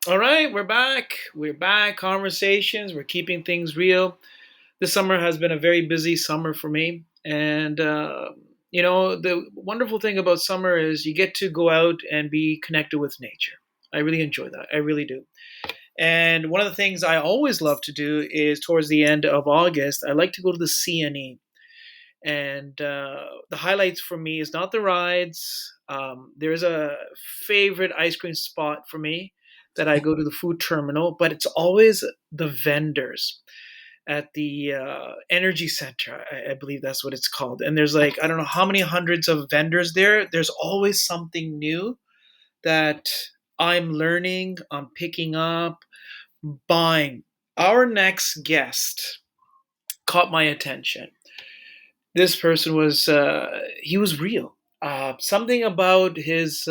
All right, we're back. We're back. Conversations. We're keeping things real. This summer has been a very busy summer for me. And, the wonderful thing about summer is you get to go out and be connected with nature. I really enjoy that. I really do. And one of the things I always love to do is towards the end of August, I like to go to the CNE. And the highlights for me is not the rides. There's a favorite ice cream spot for me that I go to the food terminal, but it's always the vendors at the energy center. I believe that's what it's called. And there's like, I don't know how many hundreds of vendors there. There's always something new that I'm learning, I'm picking up, buying. Our next guest caught my attention. This person was he was real. Something about his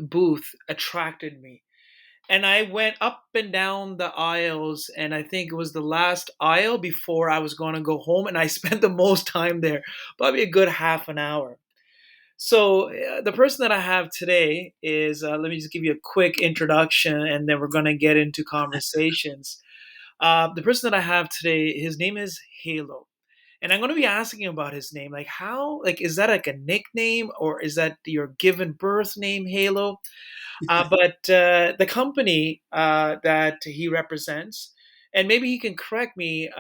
booth attracted me, and I went up and down the aisles, and I think it was the last aisle before I was going to go home, and I spent the most time there, probably a good half an hour. So the person that I have today is let me just give you a quick introduction, and then we're going to get into conversations. The person that I have today, his name is Halo, and I'm going to be asking him about his name. Like, how, like, is that like a nickname or is that your given birth name, Halo? But the company that he represents, and maybe he can correct me,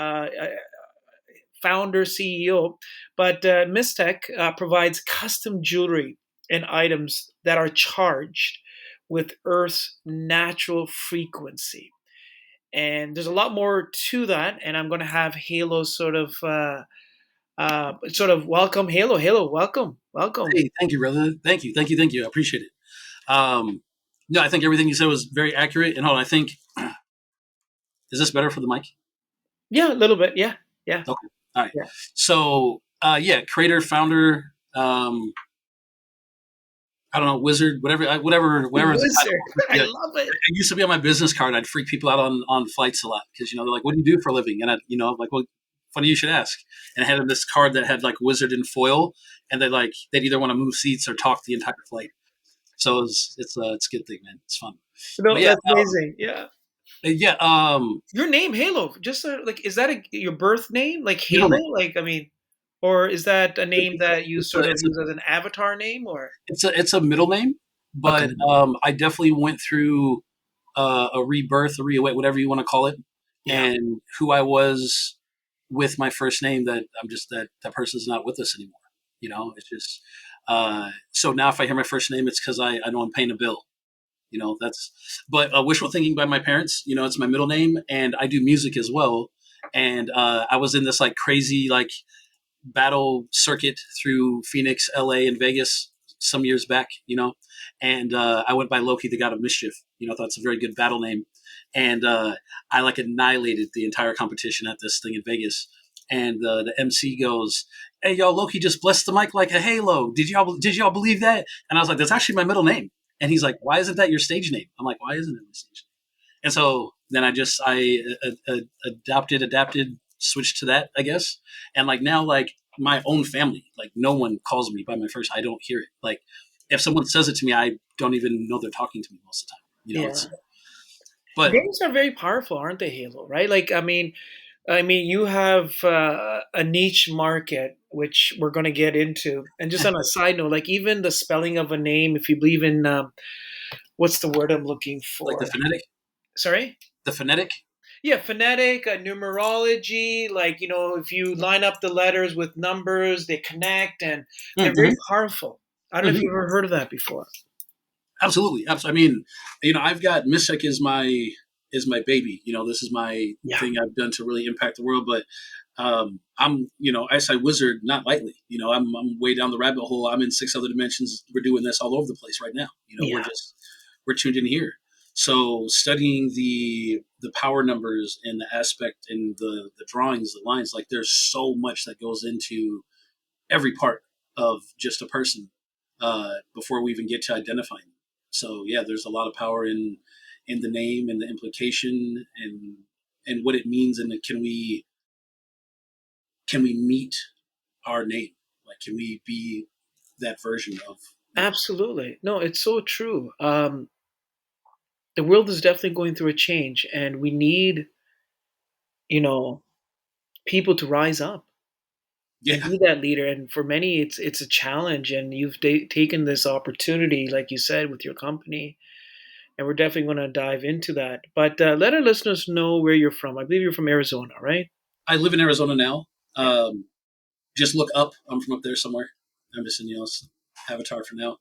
founder, CEO, but Mystech provides custom jewelry and items that are charged with Earth's natural frequency. And there's a lot more to that, and I'm going to have Halo sort of welcome Halo. Halo, welcome, welcome. Hey, thank you, brother. Thank you. I appreciate it. Um, no, I think everything you said was very accurate. And hold on, I think is this better for the mic? Yeah, a little bit. Yeah, yeah, Okay, all right. yeah. So, yeah, creator, founder. I don't know, wizard, whatever is the title. Wizard, I Yeah, love it. it used to be on my business card. I'd freak people out on flights a lot because they're like, "What do you do for a living?" And like, well, funny you should ask. And I had this card that had like wizard in foil, and they'd either want to move seats or talk the entire flight. So it's a good thing, man. It's fun. But No, yeah, that's amazing. Yeah, yeah. your name Halo. Just like, is that your birth name? Like Middle Halo? name. Like, I mean, or is that a name that you It's a sort of it's a use as an avatar name? Or it's a middle name, okay, but I definitely went through a rebirth, a reawake, whatever you want to call it, yeah, and who I was with my first name. That I'm just that person's not with us anymore. It's just so now if I hear my first name, it's because I know I'm paying a bill. That's but wishful thinking by my parents. It's my middle name, and I do music as well. And I was in this like crazy like battle circuit through Phoenix, LA, and Vegas some years back, and I went by Loki, the god of mischief. That's a very good battle name, and I like annihilated the entire competition at this thing in Vegas. And the MC goes, "Hey, y'all, Loki just blessed the mic like a halo. Did y'all believe that?" And I was like, "That's actually my middle name." And he's like, "Why isn't that your stage name?" I'm like, "Why isn't it my stage name?" And so then I adapted, switched to that, I guess. And like now, like my own family, like no one calls me by my first. I don't hear it. Like if someone says it to me, I don't even know they're talking to me most of the time. yeah. It's but Names are very powerful, aren't they, Halo? Right? Like, I mean, you have a niche market, which we're going to get into. And just on a side note, like even the spelling of a name, if you believe in what's the word I'm looking like for? Sorry. the phonetic. Yeah, phonetic, numerology, like, if you line up the letters with numbers, they connect and they're very Mm-hmm. powerful. I don't know if Mm-hmm. you've ever heard of that before. Absolutely, absolutely. I mean, I've got Mystech is my baby. This is my Yeah. thing I've done to really impact the world. But I'm, I say wizard not lightly. I'm way down the rabbit hole. I'm in six other dimensions. We're doing this all over the place right now. Yeah. We're tuned in here. So studying the power numbers and the aspect and the drawings, the lines, like there's so much that goes into every part of just a person before we even get to identifying them. So yeah, there's a lot of power in the name and the implication and what it means, and can we meet our name? Like, can we be that version of? Absolutely. No, it's so true. the world is definitely going through a change, and we need, you know, people to rise up and Yeah, be that leader. And for many, it's a challenge. And you've taken this opportunity, like you said, with your company, and we're definitely going to dive into that. But let our listeners know where you're from. I believe you're from Arizona, right? I live in Arizona now. Yeah. Just look up. I'm from up there somewhere. I'm just in Avatar for now.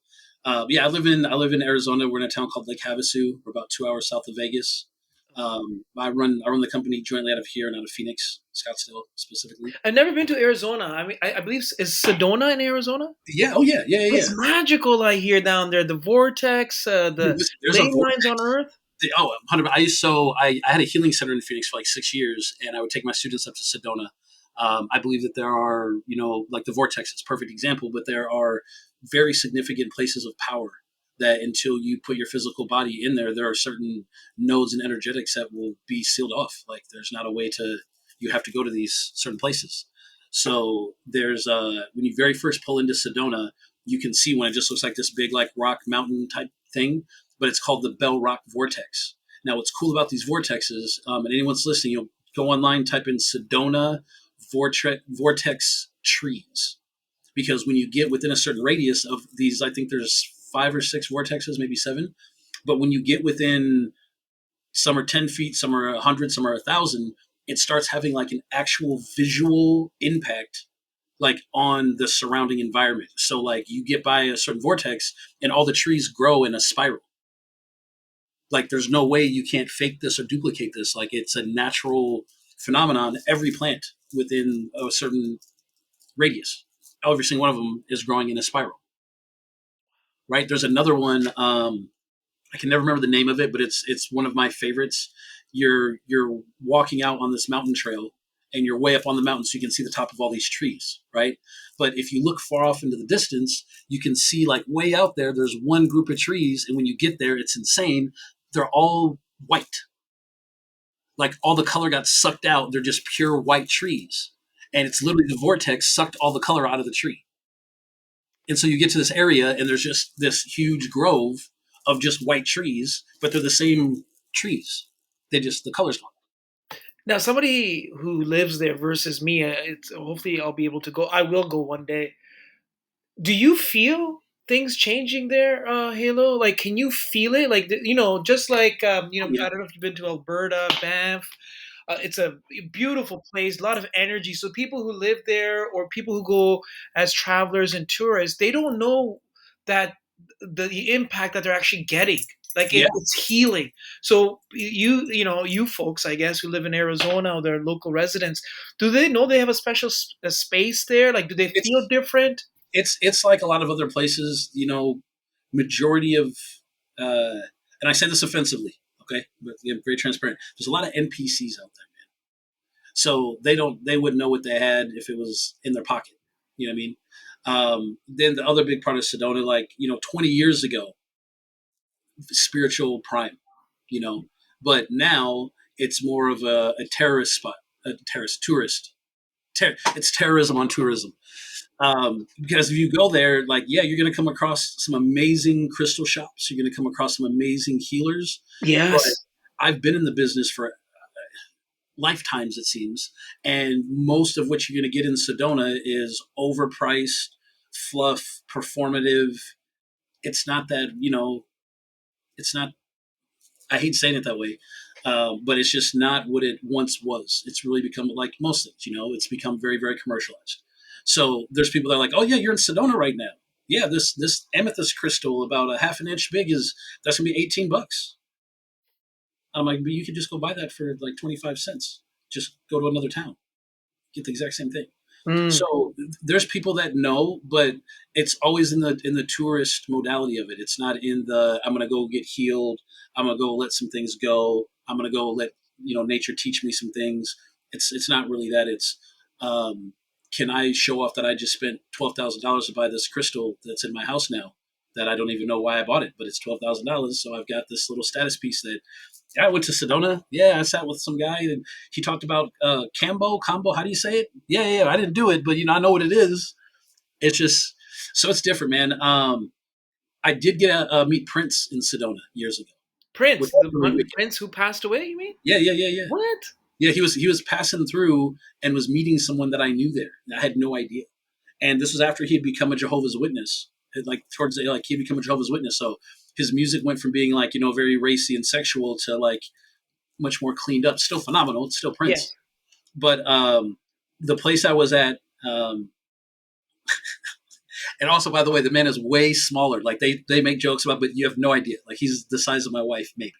Yeah, I live in Arizona. We're in a town called Lake Havasu. We're about 2 hours south of Vegas. I run the company jointly out of here and out of Phoenix, Scottsdale specifically. I've never been to Arizona. I mean, I believe is Sedona in Arizona. Yeah. Oh yeah. Yeah. Yeah. It's Yeah. magical. I hear down there the vortex, Dude, the listen, there's a ley lines on vortex. Earth. Oh, 100. I had a healing center in Phoenix for like 6 years, and I would take my students up to Sedona. I believe that there are, like the vortex is a perfect example, but there are very significant places of power that until you put your physical body in there, there are certain nodes and energetics that will be sealed off. Like there's not a way to, you have to go to these certain places. So there's, when you very first pull into Sedona, you can see when it just looks like this big, like rock mountain type thing, but it's called the Bell Rock Vortex. Now, what's cool about these vortexes, and anyone's listening, you'll go online, type in Sedona vortex trees, because when you get within a certain radius of these, I think there's 5 or 6 vortexes, maybe 7. But when you get within, some are 10 feet, some are 100, some are 1,000, it starts having like an actual visual impact like on the surrounding environment. So like you get by a certain vortex and all the trees grow in a spiral. Like there's no way you can't fake this or duplicate this. Like it's a natural phenomenon. Every plant within a certain radius, every single one of them is growing in a spiral. Right? There's another one. I can never remember the name of it, but it's one of my favorites. You're walking out on this mountain trail, and you're way up on the mountain, so you can see the top of all these trees, right? But if you look far off into the distance, you can see like way out there. There's one group of trees, and when you get there, it's insane. They're all white, like all the color got sucked out. They're just pure white trees, and it's literally the vortex sucked all the color out of the tree. And so you get to this area, and there's just this huge grove of just white trees, but they're the same trees. They just, the color's gone. Now, somebody who lives there versus me, it's hopefully I'll be able to go. I will go one day. Do you feel things changing there, Halo? Like, can you feel it? Like, just like Oh yeah, I don't know if you've been to Alberta, Banff. It's a beautiful place, a lot of energy. So people who live there or people who go as travelers and tourists, they don't know that the impact that they're actually getting. Like yeah. it's healing. So you folks, I guess, who live in Arizona or their local residents, do they know they have a special a space there? Like, do they feel It's different? it's like a lot of other places. Majority of, uh, and I say this offensively, okay, but I'm very transparent. There's a lot of NPCs out there, so they wouldn't know what they had if it was in their pocket. You know what I mean? Then the other big part of Sedona, like 20 years ago, spiritual prime, you know. But now it's more of a terrorist spot, a terrorist tourist. It's terrorism on tourism. Because if you go there, like, yeah, you're going to come across some amazing crystal shops. You're going to come across some amazing healers. But Yes. I've been in the business for lifetimes, it seems. And most of what you're going to get in Sedona is overpriced, fluff, performative. It's not that, it's not, I hate saying it that way, but it's just not what it once was. It's really become like most things, it's become very, very commercialized. So there's people that are like, oh yeah, you're in Sedona right now. Yeah, this amethyst crystal about a half an inch big that's gonna be $18. I'm like, but you could just go buy that for like 25 cents. Just go to another town, get the exact same thing. Mm. So there's people that know, but it's always in the tourist modality of it. It's not in the I'm gonna go get healed. I'm gonna go let some things go. I'm gonna go let nature teach me some things. It's not really that. It's um, can I show off that I just spent $12,000 to buy this crystal that's in my house now that I don't even know why I bought it, but it's $12,000. So I've got this little status piece that yeah, I went to Sedona. Yeah, I sat with some guy and he talked about combo. How do you say it? Yeah. I didn't do it, but I know what it is. It's just so it's different, man. I did get a meet Prince in Sedona years ago. which Prince, was the really one wicked. Prince who passed away. You mean Yeah, yeah, yeah, yeah. what? Yeah, he was passing through and was meeting someone that I knew there. I had no idea. And this was after he had become a Jehovah's Witness. Like towards the, like he had become a Jehovah's Witness. So his music went from being like, very racy and sexual to like much more cleaned up. Still phenomenal. It's still Prince. Yes. But the place I was at, um, and also by the way, the man is way smaller. Like they make jokes about, but you have no idea. Like he's the size of my wife, maybe.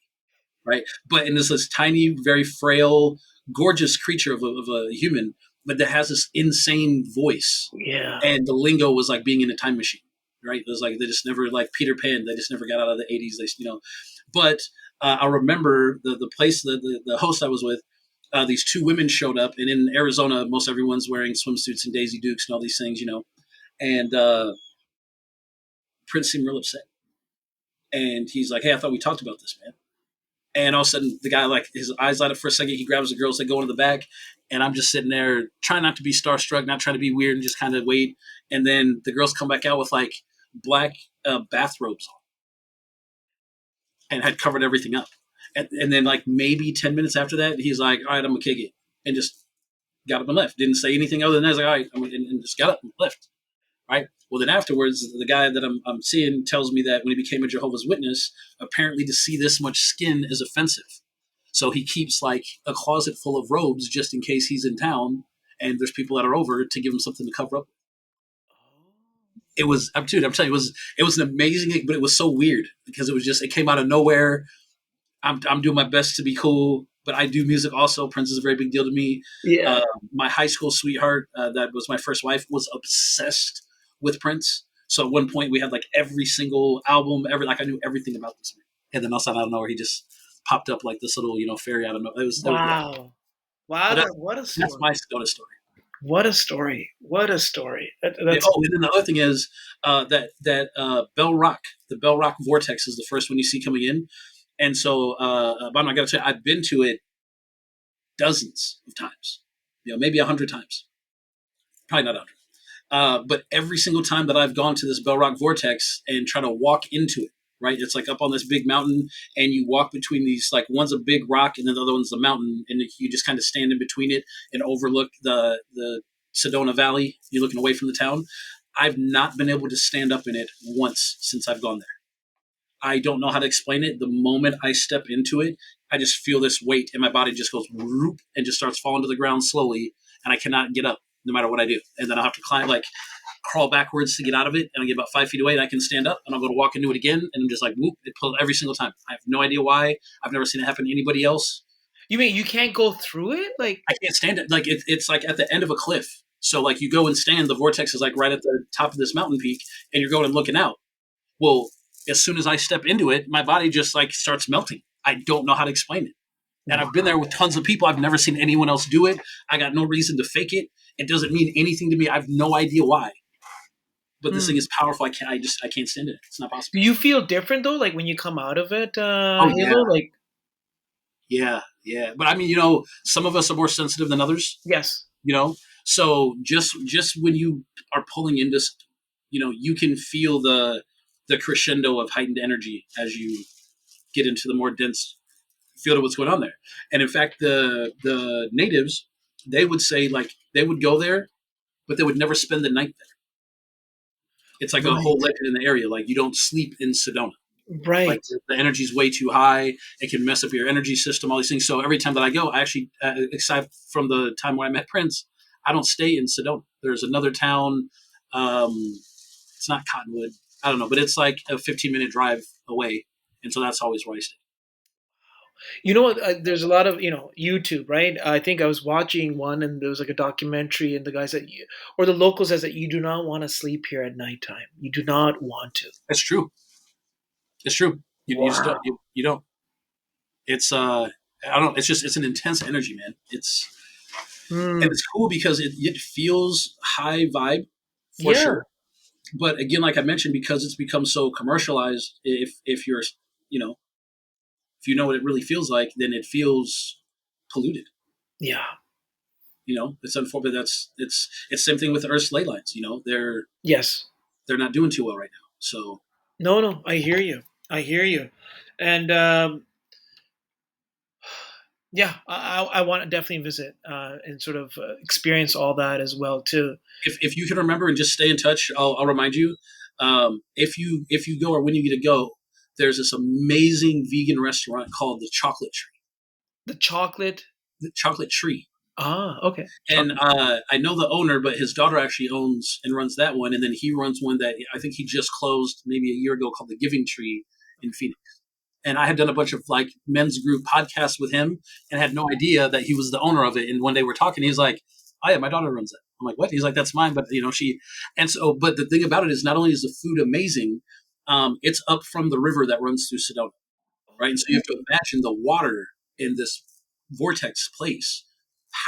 Right? But and this tiny, very frail, gorgeous creature of a human, but that has this insane voice. Yeah. And the lingo was like being in a time machine, right? It was like they just never like Peter Pan. They just never got out of the '80s. But I remember the place the host I was with. These two women showed up, and in Arizona, most everyone's wearing swimsuits and Daisy Dukes and all these things. And Prince seemed real upset, and he's like, "Hey, I thought we talked about this, man." And all of a sudden, the guy, like, his eyes light up for a second. He grabs the girls, they go into the back. And I'm just sitting there trying not to be starstruck, not trying to be weird, and just kind of wait. And then the girls come back out with, like, black bathrobes on and had covered everything up. And then, like, maybe 10 minutes after that, he's like, all right, I'm going to kick it. And just got up and left. Didn't say anything other than that. He's like, all right, and just got up and left. Right. Well, then afterwards, the guy that I'm seeing tells me that when he became a Jehovah's Witness, apparently to see this much skin is offensive. So he keeps like a closet full of robes just in case he's in town and there's people that are over to give him something to cover up. It was, I'm telling you, it was an amazing, but it was so weird because it came out of nowhere. I'm doing my best to be cool, but I do music also. Prince is a very big deal to me. Yeah. Uh, my high school sweetheart, that was my first wife, was obsessed with Prince. So at one point we had like every single album, like I knew everything about this man. And then also out of nowhere, he just popped up like this little, fairy out of nowhere. Yeah. Wow. Wow. But What a that's story. my Sedona story. What a story. What a story. Yeah, That's oh, and then the other thing is that Bell Rock, the Bell Rock Vortex is the first one you see coming in. And so, but I got to say, I've been to it dozens of times, maybe 100 times, probably not 100. But every single time that I've gone to this Bell Rock Vortex and try to walk into it, right? It's like up on this big mountain, and you walk between these, like one's a big rock, and then the other one's the mountain, and you just kind of stand in between it and overlook the Sedona Valley. You're looking away from the town. I've not been able to stand up in it once since I've gone there. I don't know how to explain it. The moment I step into it, I just feel this weight, and my body just goes whoop and just starts falling to the ground slowly, and I cannot get up no matter what I do. And then I'll have to crawl backwards to get out of it, and I get about 5 feet away, and I can stand up, and I'll go to walk into it again, and I'm just like, whoop, it pulls every single time. I have no idea why. I've never seen it happen to anybody else. you mean you can't go through it? Like I can't stand it. Like it's like at the end of a cliff. So like you go and stand, the vortex is like right at the top of this mountain peak, and you're going and looking out. Well, as soon as I step into it, my body just like starts melting. I don't know how to explain it. And I've been there with tons of people. I've never seen anyone else do it. I got no reason to fake it. It doesn't mean anything to me. I have no idea why. But this thing hmm. is powerful. I can't stand it. It's not possible. Do you feel different though? Like when you come out of it, Oh yeah, Halo? Like yeah, yeah. But I mean, some of us are more sensitive than others. yes. You know, so just when you are pulling into, you can feel the crescendo of heightened energy as you get into the more dense field of what's going on there. And in fact, the natives, they would say like they would go there, but they would never spend the night there. It's like a whole Right. legend in the area. Like you don't sleep in Sedona. Like Right. the energy is way too high. It can mess up your energy system, all these things. So every time that I go, I actually, except from the time when I met Prince, I don't stay in Sedona. There's another town. It's not Cottonwood. I don't know, but it's like a 15-minute drive away. And so that's always where I stay. You know what? There's a lot of YouTube, right? I think I was watching one, and there was like a documentary, and the guy said, or the local says that you do not want to sleep here at nighttime. You do not want to. It's true. It's true. You just don't. Wow. You don't. It's I don't know. It's an intense energy, man. And Hmm. it's cool because it feels high vibe for Yeah. sure. But again, like I mentioned, because it's become so commercialized, if you're, you know, if you know what it really feels like, then it feels polluted. Yeah. It's unfortunate. It's same thing with Earth's ley lines. Yes. They're not doing too well right now. So No. No. I hear you. I hear you. And yeah, I want to definitely visit and sort of experience all that as well too. If you can remember and just stay in touch, I'll remind you. If you go or when you get to go, there's this amazing vegan restaurant called The chocolate. The Chocolate Tree. Ah, okay. And Chocolate. I know the owner, but his daughter actually owns and runs that one, and then he runs one that I think he just closed maybe a year ago called the Giving Tree in Phoenix. And I had done a bunch of like men's group podcasts with him and had no idea that he was the owner of it. And when they were talking, he's like, "Oh yeah, my daughter runs it." I'm like, "What?" He's like, "That's mine," but she. And so, but the thing about it is, not only is the food amazing, it's up from the river that runs through Sedona, right? And so you have to imagine the water in this vortex place,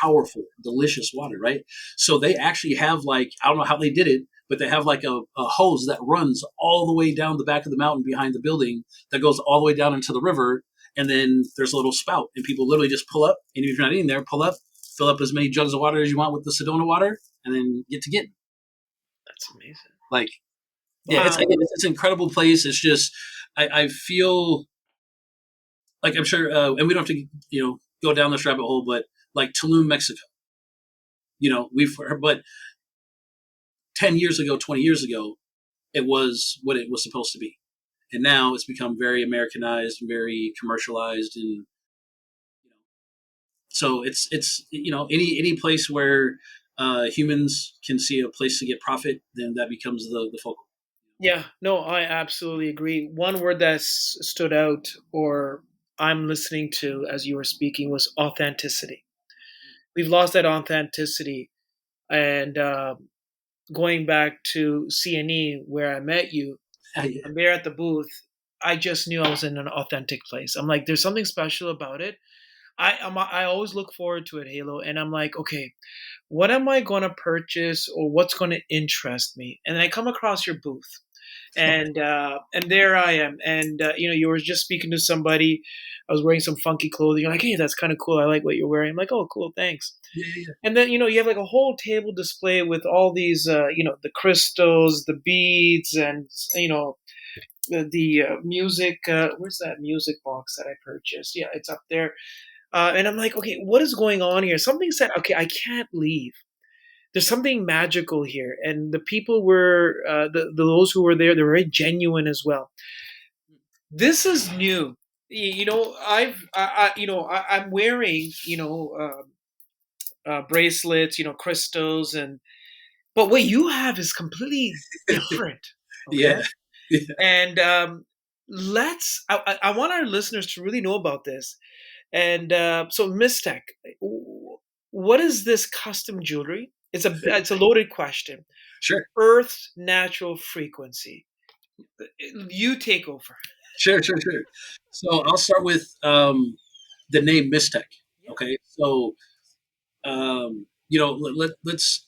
powerful, delicious water, right? So they actually have like, I don't know how they did it, but they have like a hose that runs all the way down the back of the mountain behind the building that goes all the way down into the river. And then there's a little spout, and people literally just pull up. And if you're not in there, pull up, fill up as many jugs of water as you want with the Sedona water, and then get to get. That's amazing. Like, yeah, Wow. it's an incredible place. It's just, I feel like I'm sure, and we don't have to, go down this rabbit hole, but like Tulum, Mexico, we've heard, but 10 years ago, 20 years ago, it was what it was supposed to be. And now it's become very Americanized, very commercialized. And so it's any place where humans can see a place to get profit, then that becomes the focal. Yeah, no, I absolutely agree. One word that stood out, or I'm listening to as you were speaking, was authenticity. We've lost that authenticity, and going back to CNE where I met you, Yeah, I'm there at the booth. I just knew I was in an authentic place. I'm like, there's something special about it. I always look forward to it, Halo, and I'm like, okay, what am I going to purchase or what's going to interest me? And then I come across your booth, and there I am, and you were just speaking to somebody. I was wearing some funky clothing. You're like, hey, that's kind of cool. I like what you're wearing. I'm like, oh, cool, thanks. yeah, And then you have like a whole table display with all these the crystals, the beads, and the music. Where's that music box that I purchased? Yeah, it's up there. And I'm like, okay, what is going on here? Something said, okay, I can't leave. There's something magical here, and the people were those who were there. They're very genuine as well. This is new. I'm wearing bracelets, crystals, and but what you have is completely different. yeah, Okay, yeah. and I want our listeners to really know about this. And so, Mystech, what is this custom jewelry? It's a loaded question. Sure, Earth's natural frequency. You take over. sure. So I'll start with the name Mystech. Yeah. Okay, so let's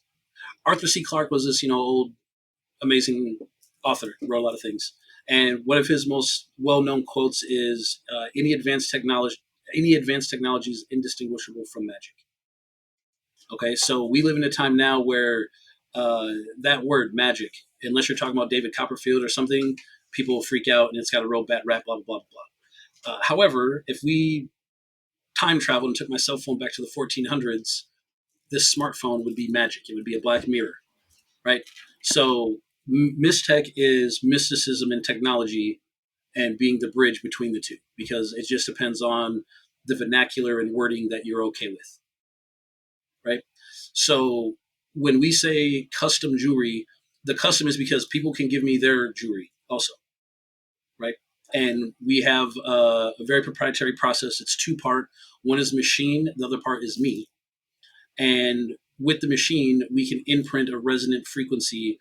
Arthur C. Clarke was this old amazing author, wrote a lot of things. And one of his most well-known quotes is, any advanced technology is indistinguishable from magic." Okay, so we live in a time now where that word magic, unless you're talking about David Copperfield or something, people freak out and it's got a real bad rap, blah, blah, blah, blah. However, if we time traveled and took my cell phone back to the 1400s, this smartphone would be magic. It would be a black mirror, right? So Mystech is mysticism and technology and being the bridge between the two, because it just depends on the vernacular and wording that you're okay with, right? So when we say custom jewelry, the custom is because people can give me their jewelry also, right? And we have a very proprietary process. It's two-part. One is machine, the other part is me. And with the machine, we can imprint a resonant frequency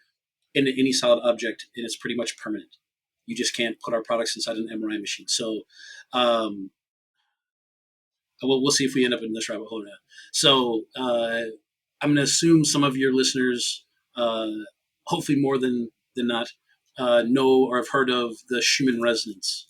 into any solid object, and it's pretty much permanent. You just can't put our products inside an MRI machine. So um, we'll see if we end up in this rabbit hole now. So I'm going to assume some of your listeners, uh, hopefully more than not, know or have heard of the Schumann resonance.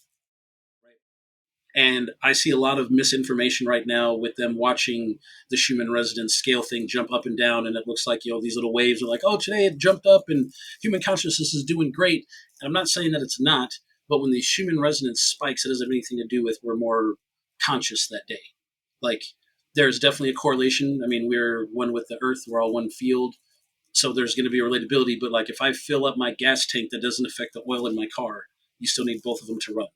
And I see a lot of misinformation right now with them watching the Schumann resonance scale thing jump up and down, and it looks like these little waves are like, oh, today it jumped up and human consciousness is doing great. And I'm not saying that it's not, But when the Schumann resonance spikes, it doesn't have anything to do with we're more conscious that day. Like there's definitely a correlation. I mean, we're one with the earth, we're all one field. So there's going to be a relatability. But like if I fill up my gas tank, that doesn't affect the oil in my car. You still need both of them to run,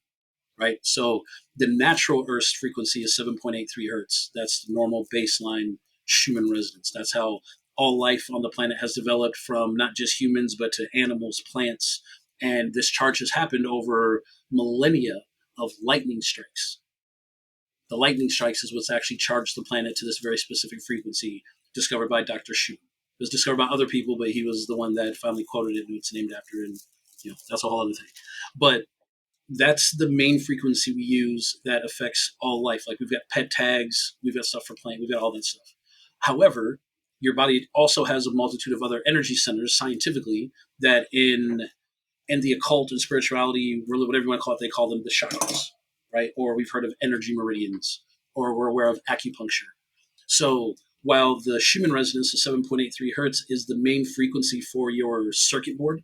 right? So the natural Earth's frequency is 7.83 hertz. That's the normal baseline Schumann resonance. That's how all life on the planet has developed, from not just humans, but to animals, plants. And this charge has happened over millennia of lightning strikes. The lightning strikes is what's actually charged the planet to this very specific frequency, discovered by Dr. Schumann. It was discovered by other people, but he was the one that finally quoted it, and it's named after. And that's a whole other thing. But that's the main frequency we use that affects all life. Like we've got pet tags, we've got stuff for playing, we've got all that stuff. However, your body also has a multitude of other energy centers scientifically that in the occult and spirituality, really whatever you want to call it, they call them the chakras, right? Or we've heard of energy meridians, or we're aware of acupuncture. So while the Schumann resonance of 7.83 hertz is the main frequency for your circuit board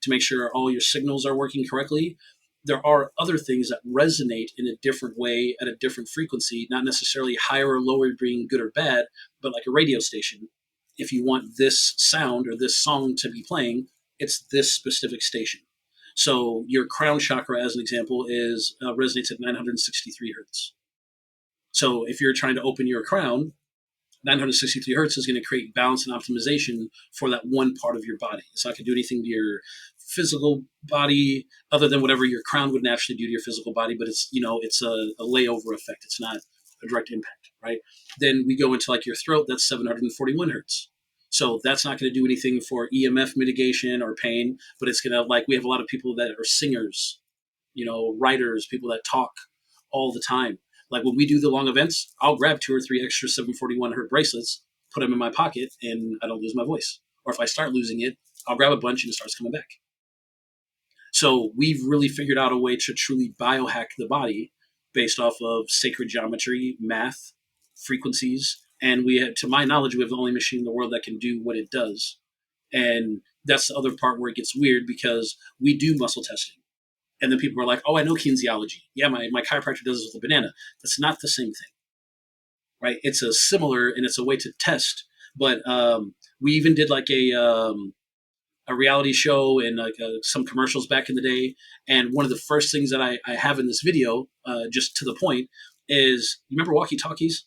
to make sure all your signals are working correctly, there are other things that resonate in a different way at a different frequency, not necessarily higher or lower being good or bad, but like a radio station. If you want this sound or this song to be playing, it's this specific station. So your crown chakra, as an example, is resonates at 963 hertz. So if you're trying to open your crown, 963 hertz is going to create balance and optimization for that one part of your body. It's not going to do anything to your physical body other than whatever your crown would naturally do to your physical body, but it's a layover effect. It's not a direct impact, right? Then we go into like your throat, that's 741 hertz. So that's not going to do anything for EMF mitigation or pain, but it's going to, like, we have a lot of people that are singers, writers, people that talk all the time. Like when we do the long events, I'll grab 2 or 3 extra 741 hertz bracelets, put them in my pocket, and I don't lose my voice. Or if I start losing it, I'll grab a bunch and it starts coming back. So we've really figured out a way to truly biohack the body based off of sacred geometry, math, frequencies. And to my knowledge, we have the only machine in the world that can do what it does. And that's the other part where it gets weird, because we do muscle testing. And then people are like, oh, I know kinesiology. Yeah, my chiropractor does this with a banana. That's not the same thing, right? It's a similar, and it's a way to test. But we even did like a reality show and like some commercials back in the day. And one of the first things that I have in this video, just to the point, is, you remember walkie-talkies?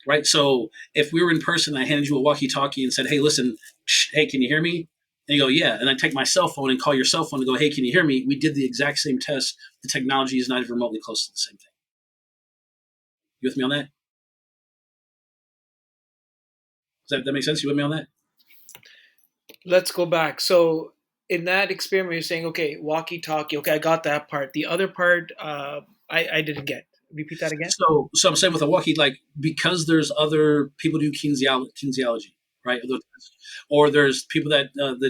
Right? So if we were in person and I handed you a walkie-talkie and said, hey, listen, hey, can you hear me? And you go, yeah. And I take my cell phone and call your cell phone and go, hey, can you hear me? We did the exact same test. The technology is not even remotely close to the same thing. You with me on that? Does that make sense? You with me on that? Let's go back. So in that experiment, you're saying, okay, walkie-talkie. Okay, I got that part. The other part, I didn't get. Repeat that again. So I'm saying with a walkie, like, because there's other people do kinesiology, right? Or there's people that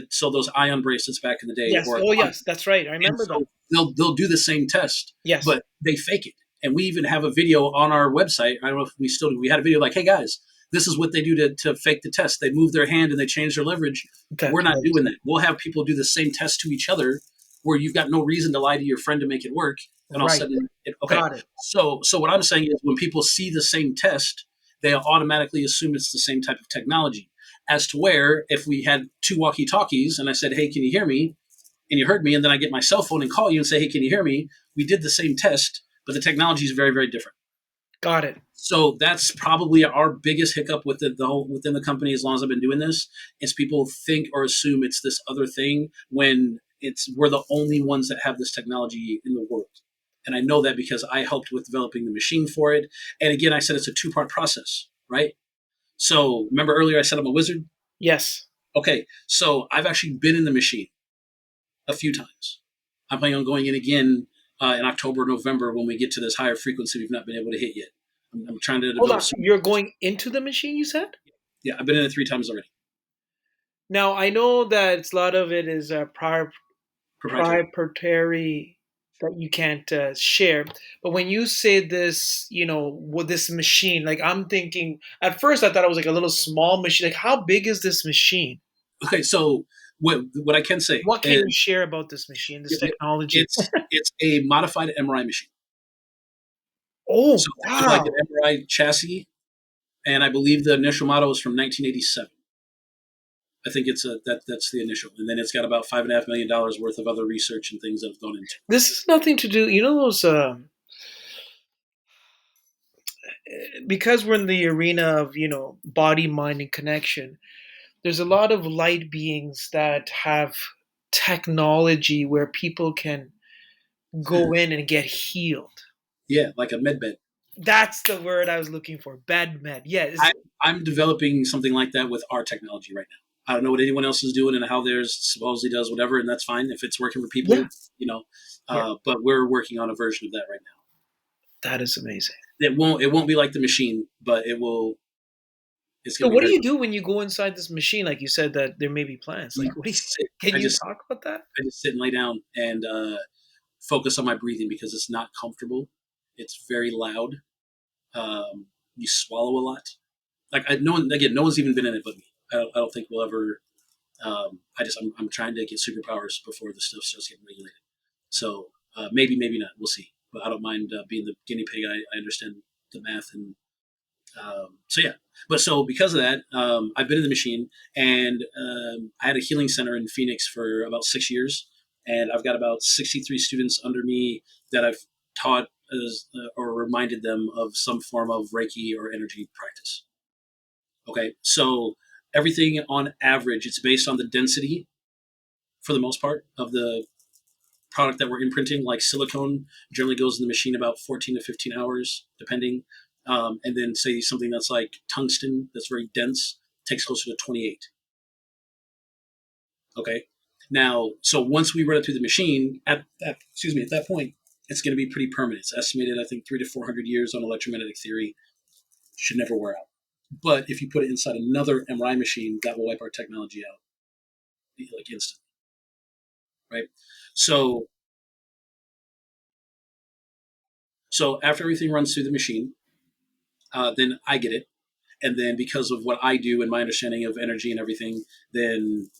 sell those ion bracelets back in the day. Yes. Or Oh, yes. That's right. I and remember so them. they'll do the same test, Yes. but they fake it. And we even have a video on our website. I don't know if we still do. We had a video like, hey guys, this is what they do to fake the test. They move their hand and they change their leverage. That's We're not right. doing that. We'll have people do the same test to each other, where you've got no reason to lie to your friend to make it work. And all of a Right. sudden, okay. Got it. So what I'm saying is, when people see the same test, they automatically assume it's the same type of technology. As to where, if we had 2 walkie-talkies and I said, hey, can you hear me? And you heard me, and then I get my cell phone and call you and say, hey, can you hear me? We did the same test, but the technology is very, very different. Got it. So that's probably our biggest hiccup within the company, as long as I've been doing this, is people think or assume it's this other thing, when we're the only ones that have this technology in the world. And I know that because I helped with developing the machine for it. And again, I said it's a 2-part process, right? So remember earlier I said I'm a wizard? Yes. Okay, so I've actually been in the machine a few times. I'm planning on going in again in October, November, when we get to this higher frequency we've not been able to hit yet. I'm trying to Hold develop on. some. You're going into the machine, you said? Yeah, I've been in it 3 times already. Now, I know that a lot of it is Proprietary. proprietary that you can't share. But when you say this, with this machine, like, I'm thinking, at first I thought it was like a little small machine. Like, how big is this machine? Okay, so what I can say What can is you share about this machine, this technology? it's a modified MRI machine. So Oh, think of like an wow. MRI chassis, and I believe the initial model is from 1987. I think that's the initial, and then it's got about $5.5 million worth of other research and things that have gone into it. This is nothing to do, those, because we're in the arena of, body, mind, and connection, there's a lot of light beings that have technology where people can go in and get healed. Yeah, like a med bed. That's the word I was looking for. Bed med. I, Yes. I'm developing something like that with our technology right now. I don't know what anyone else is doing and how theirs supposedly does whatever, and that's fine if it's working for Yeah. people, you know. Yeah. But we're working on a version of that right now. That is amazing. It won't be like the machine, but it will. It's So going to be what do very. you do when you go inside this machine? Like you said that there may be plants. You Like what do you sit, can I you just talk about that? I just sit and lay down and focus on my breathing because it's not comfortable. It's very loud. You swallow a lot. Like no one again, no one's even been in it but me. I don't think we'll ever. I'm trying to get superpowers before the stuff starts getting regulated. So maybe not. We'll see. But I don't mind being the guinea pig. I understand the math and so yeah. But so because of that, I've been in the machine and I had a healing center in Phoenix for about 6 years, and I've got about 63 students under me that I've taught or reminded them of some form of Reiki or energy practice. Okay, so everything on average, it's based on the density for the most part of the product that we're imprinting. Like silicone generally goes in the machine about 14 to 15 hours, depending. And then say something that's like tungsten, that's very dense, takes closer to 28. Okay. Now, so once we run it through the machine, at that point, it's going to be pretty permanent. It's estimated, I think, 300 to 400 years on electromagnetic theory. Should never wear out. But if you put it inside another MRI machine, that will wipe our technology out like instantly, right? So, so after everything runs through the machine, then I get it, and then because of what I do and my understanding of energy and everything, then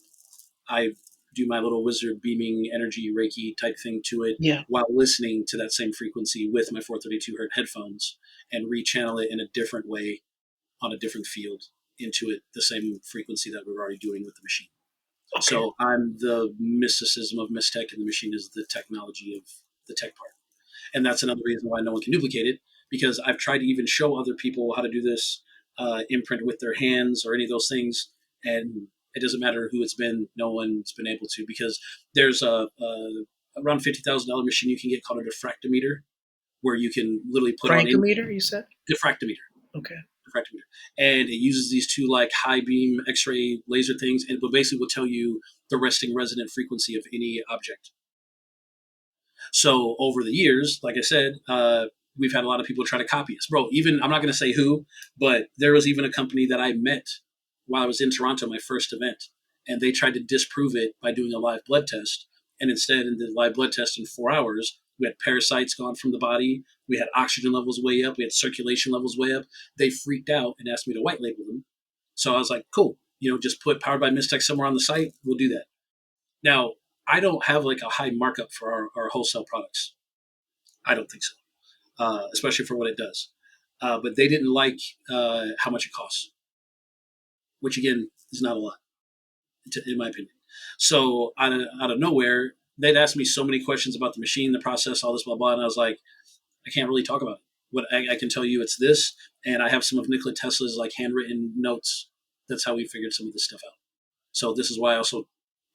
I do my little wizard beaming energy Reiki type thing to it Yeah. while listening to that same frequency with my 432 hertz headphones and rechannel it in a different way on a different field into it, the same frequency that we're already doing with the machine. Okay. So I'm the mysticism of Mystech, and the machine is the technology of the tech part. And that's another reason why no one can duplicate it, because I've tried to even show other people how to do this imprint with their hands or any of those things, and it doesn't matter who it's been. No one's been able to, because there's a around $50,000 machine you can get called a diffractometer, where you can literally put on any Frankometer, you said? diffractometer, Okay. diffractometer, and it uses these two like high beam X-ray laser things, and but basically will tell you the resting resonant frequency of any object. So over the years, like I said, we've had a lot of people try to copy us, bro. Even I'm not going to say who, but there was even a company that I met while I was in Toronto, my first event, and they tried to disprove it by doing a live blood test. And instead, in the live blood test in 4 hours, we had parasites gone from the body, we had oxygen levels way up, we had circulation levels way up. They freaked out and asked me to white label them. So I was like, cool, just put Powered by Mystech somewhere on the site. We'll do that. Now, I don't have like a high markup for our wholesale products. I don't think so, especially for what it does. But they didn't like how much it costs, which again is not a lot, in my opinion. So out of nowhere, they'd ask me so many questions about the machine, the process, all this, blah, blah. And I was like, I can't really talk about it. What I can tell you, it's this. And I have some of Nikola Tesla's like handwritten notes. That's how we figured some of this stuff out. So this is why I also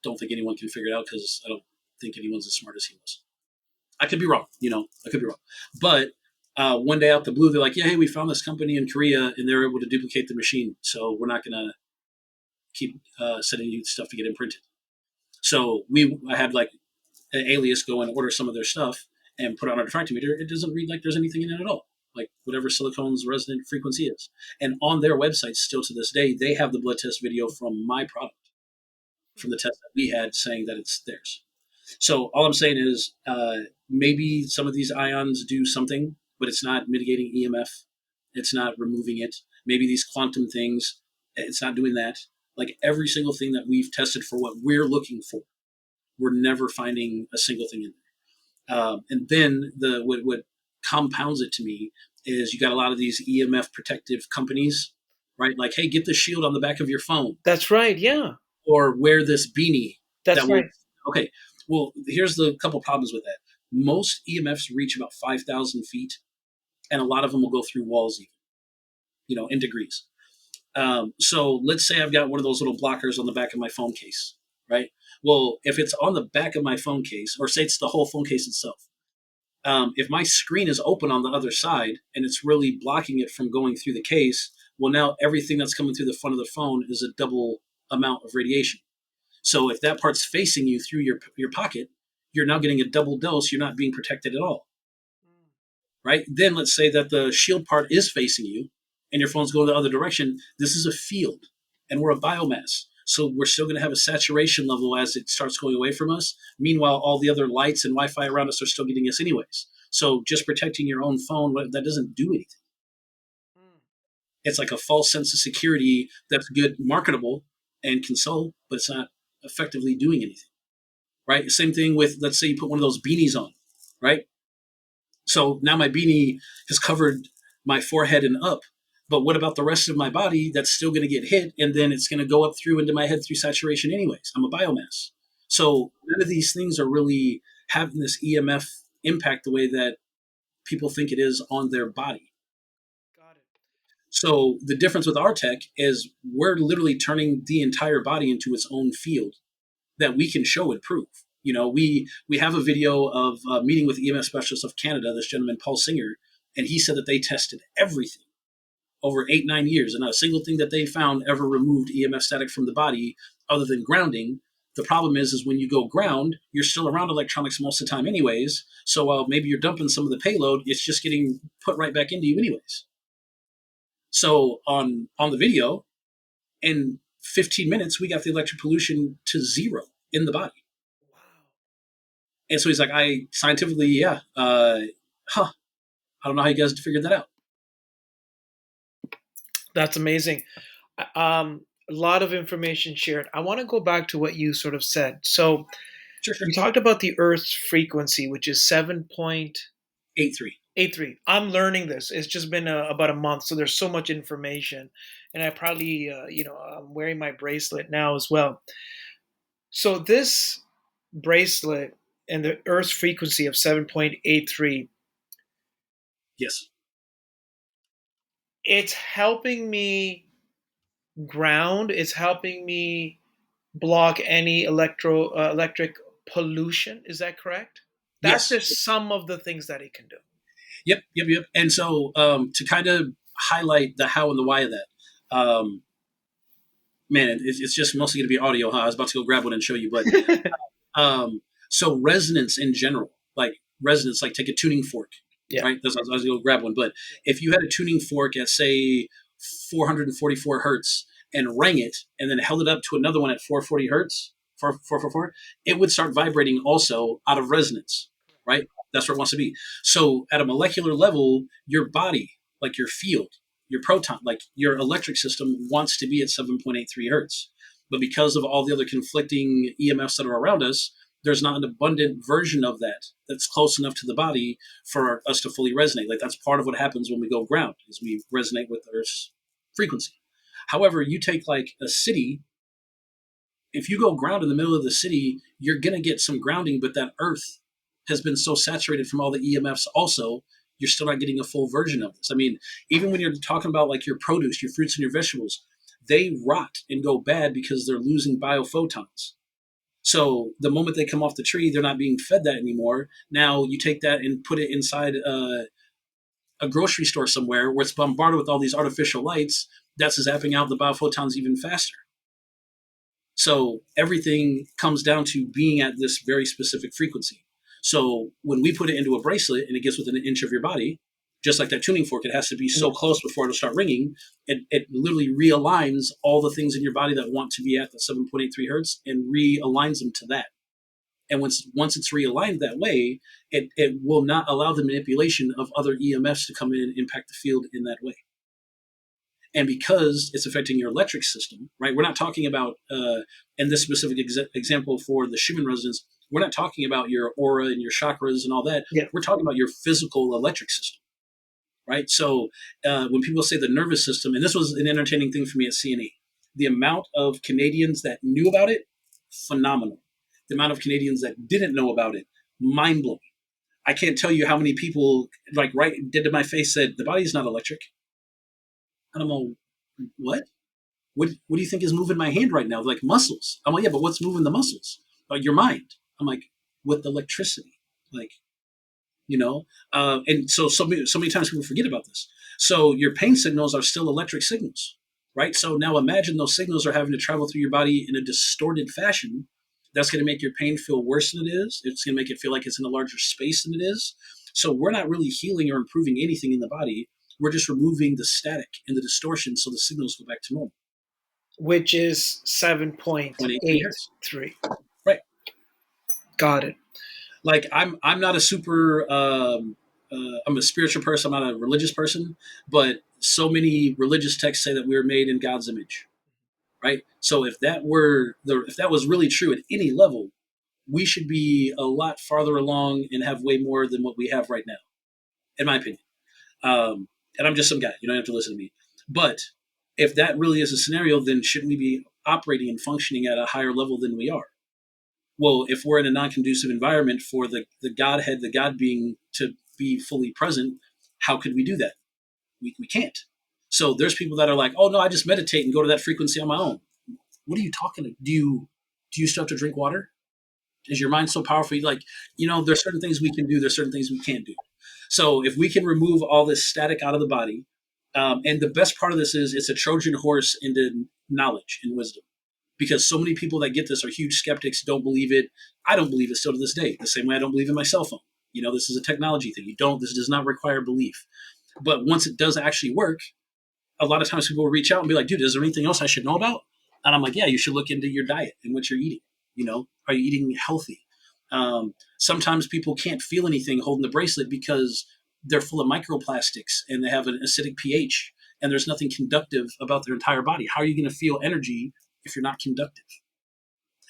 don't think anyone can figure it out, because I don't think anyone's as smart as he was. I could be wrong, I could be wrong. But one day out the blue, they're like, yeah, hey, we found this company in Korea and they're able to duplicate the machine. So we're not going to keep sending you stuff to get imprinted. So I had like an alias go and order some of their stuff and put it on our diffractometer. It doesn't read like there's anything in it at all, like whatever silicone's resonant frequency is. And on their website, still to this day, they have the blood test video from my product, from the test that we had, saying that it's theirs. So all I'm saying is maybe some of these ions do something, but it's not mitigating EMF. It's not removing it. Maybe these quantum things, it's not doing that. Like every single thing that we've tested for what we're looking for, we're never finding a single thing in there. And then what compounds it to me is you got a lot of these EMF protective companies, right? Like, hey, get the shield on the back of your phone, That's right. Yeah. or wear this beanie that That's will. right. Okay, well, here's the couple problems with that. Most EMFs reach about 5,000 feet, and a lot of them will go through walls, even, in degrees. So let's say I've got one of those little blockers on the back of my phone case, right? Well, if it's on the back of my phone case, or say it's the whole phone case itself, if my screen is open on the other side and it's really blocking it from going through the case, well, now everything that's coming through the front of the phone is a double amount of radiation. So if that part's facing you through your pocket, you're now getting a double dose. You're not being protected at all, right? Then let's say that the shield part is facing you and your phone's going the other direction. This is a field and we're a biomass. So we're still going to have a saturation level as it starts going away from us. Meanwhile, all the other lights and Wi-Fi around us are still getting us anyways. So just protecting your own phone, that doesn't do anything. It's like a false sense of security that's good, marketable, and console, but it's not effectively doing anything, right? Same thing with, let's say you put one of those beanies on, right? So now my beanie has covered my forehead and up, but what about the rest of my body that's still going to get hit, and then it's going to go up through into my head through saturation anyways? I'm a biomass. So none of these things are really having this EMF impact the way that people think it is on their body. Got it. So the difference with our tech is we're literally turning the entire body into its own field that we can show and prove. We have a video of a meeting with the EMF specialist of Canada, this gentleman, Paul Singer, and he said that they tested everything over 8-9 years, and not a single thing that they found ever removed EMF static from the body other than grounding. The problem is when you go ground, you're still around electronics most of the time anyways. So while maybe you're dumping some of the payload, it's just getting put right back into you anyways. So on the video, in 15 minutes, we got the electric pollution to zero in the body. Wow. And so he's like, I scientifically, yeah, I don't know how you guys figured that out. That's amazing. A lot of information shared. I want to go back to what you sort of said. So Sure, sure. you talked about the Earth's frequency, which is 7.83. 8-3. I'm learning this. It's just been about a month, so there's so much information, and I probably, I'm wearing my bracelet now as well. So this bracelet and the Earth's frequency of 7.83, Yes. it's helping me ground. It's helping me block any electric pollution. Is that correct? That's Yes. just some of the things that it can do. Yep. And so to kind of highlight the how and the why of that, man, it's just mostly going to be audio, huh? I was about to go grab one and show you, but so resonance in general, like resonance, like take a tuning fork, Yeah. right? I was going to go grab one, but if you had a tuning fork at say 444 hertz and rang it, and then held it up to another one at 440 hertz, 444, it would start vibrating also out of resonance, right? That's where it wants to be. So at a molecular level, your body, like your field, your proton, like your electric system wants to be at 7.83 hertz. But because of all the other conflicting EMFs that are around us, there's not an abundant version of that that's close enough to the body for us to fully resonate. Like that's part of what happens when we go ground, is we resonate with Earth's frequency. However, you take like a city, if you go ground in the middle of the city, you're going to get some grounding, but that Earth has been so saturated from all the EMFs also, you're still not getting a full version of this. I mean, even when you're talking about like your produce, your fruits and your vegetables, they rot and go bad because they're losing biophotons. So the moment they come off the tree, they're not being fed that anymore. Now you take that and put it inside a grocery store somewhere where it's bombarded with all these artificial lights. That's zapping out the biophotons even faster. So everything comes down to being at this very specific frequency. So when we put it into a bracelet and it gets within an inch of your body, just like that tuning fork, it has to be so close before it'll start ringing. It literally realigns all the things in your body that want to be at the 7.83 hertz and realigns them to that. And once it's realigned that way, it will not allow the manipulation of other EMFs to come in and impact the field in that way. And because it's affecting your electric system, right? We're not talking about, in this specific example for the Schumann resonance, we're not talking about your aura and your chakras and all that. Yeah. We're talking about your physical electric system, right? So when people say the nervous system, and this was an entertaining thing for me at CNE, the amount of Canadians that knew about it, phenomenal. The amount of Canadians that didn't know about it, mind blowing. I can't tell you how many people like right did to my face said the body is not electric. And I'm like, what? What do you think is moving my hand right now? Like muscles. I'm like, yeah, but what's moving the muscles? Like your mind. I'm like, with electricity. Like, and so many times people forget about this. So your pain signals are still electric signals, right? So now imagine those signals are having to travel through your body in a distorted fashion. That's going to make your pain feel worse than it is. It's going to make it feel like it's in a larger space than it is. So we're not really healing or improving anything in the body. We're just removing the static and the distortion so the signals go back to normal. Which is 0.83 hertz. 7.83. Right. Got it. Like I'm not a super I'm a spiritual person. I'm not a religious person, but so many religious texts say that we were made in God's image, right? So if that was really true at any level, we should be a lot farther along and have way more than what we have right now, in my opinion. And I'm just some guy. You don't have to listen to me. But if that really is a scenario, then shouldn't we be operating and functioning at a higher level than we are? Well, if we're in a non-conducive environment for the Godhead, the God being to be fully present, how could we do that? We can't. So there's people that are like, oh no, I just meditate and go to that frequency on my own. What are you talking to? Do you still have to drink water? Is your mind so powerful? Like, there's certain things we can do. There's certain things we can't do. So if we can remove all this static out of the body, and the best part of this is it's a Trojan horse into knowledge and wisdom, because so many people that get this are huge skeptics, don't believe it. I don't believe it still to this day, the same way I don't believe in my cell phone. This is a technology thing. This does not require belief. But once it does actually work, a lot of times people will reach out and be like, dude, is there anything else I should know about? And I'm like, yeah, you should look into your diet and what you're eating. Are you eating healthy? Sometimes people can't feel anything holding the bracelet because they're full of microplastics and they have an acidic pH and there's nothing conductive about their entire body. How are you going to feel energy if you're not conductive?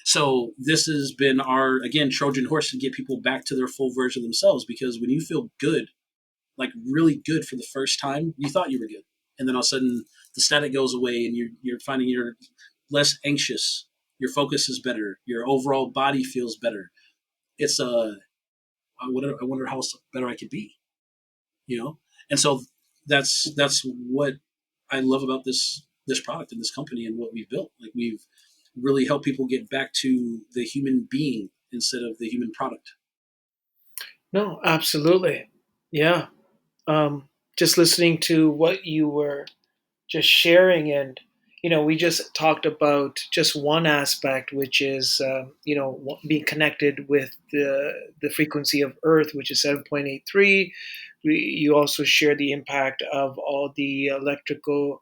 So this has been our, again, Trojan horse to get people back to their full version of themselves, because when you feel good, like really good for the first time, you thought you were good. And then all of a sudden the static goes away and you're finding you're less anxious. Your focus is better. Your overall body feels better. It's I wonder how better I could be, And so that's what I love about this product and this company and what we've built. Like, we've really helped people get back to the human being instead of the human product. No, absolutely. Yeah. Just listening to what you were just sharing, and we just talked about just one aspect, which is being connected with the frequency of Earth, which is 7.83. You also shared the impact of all the electrical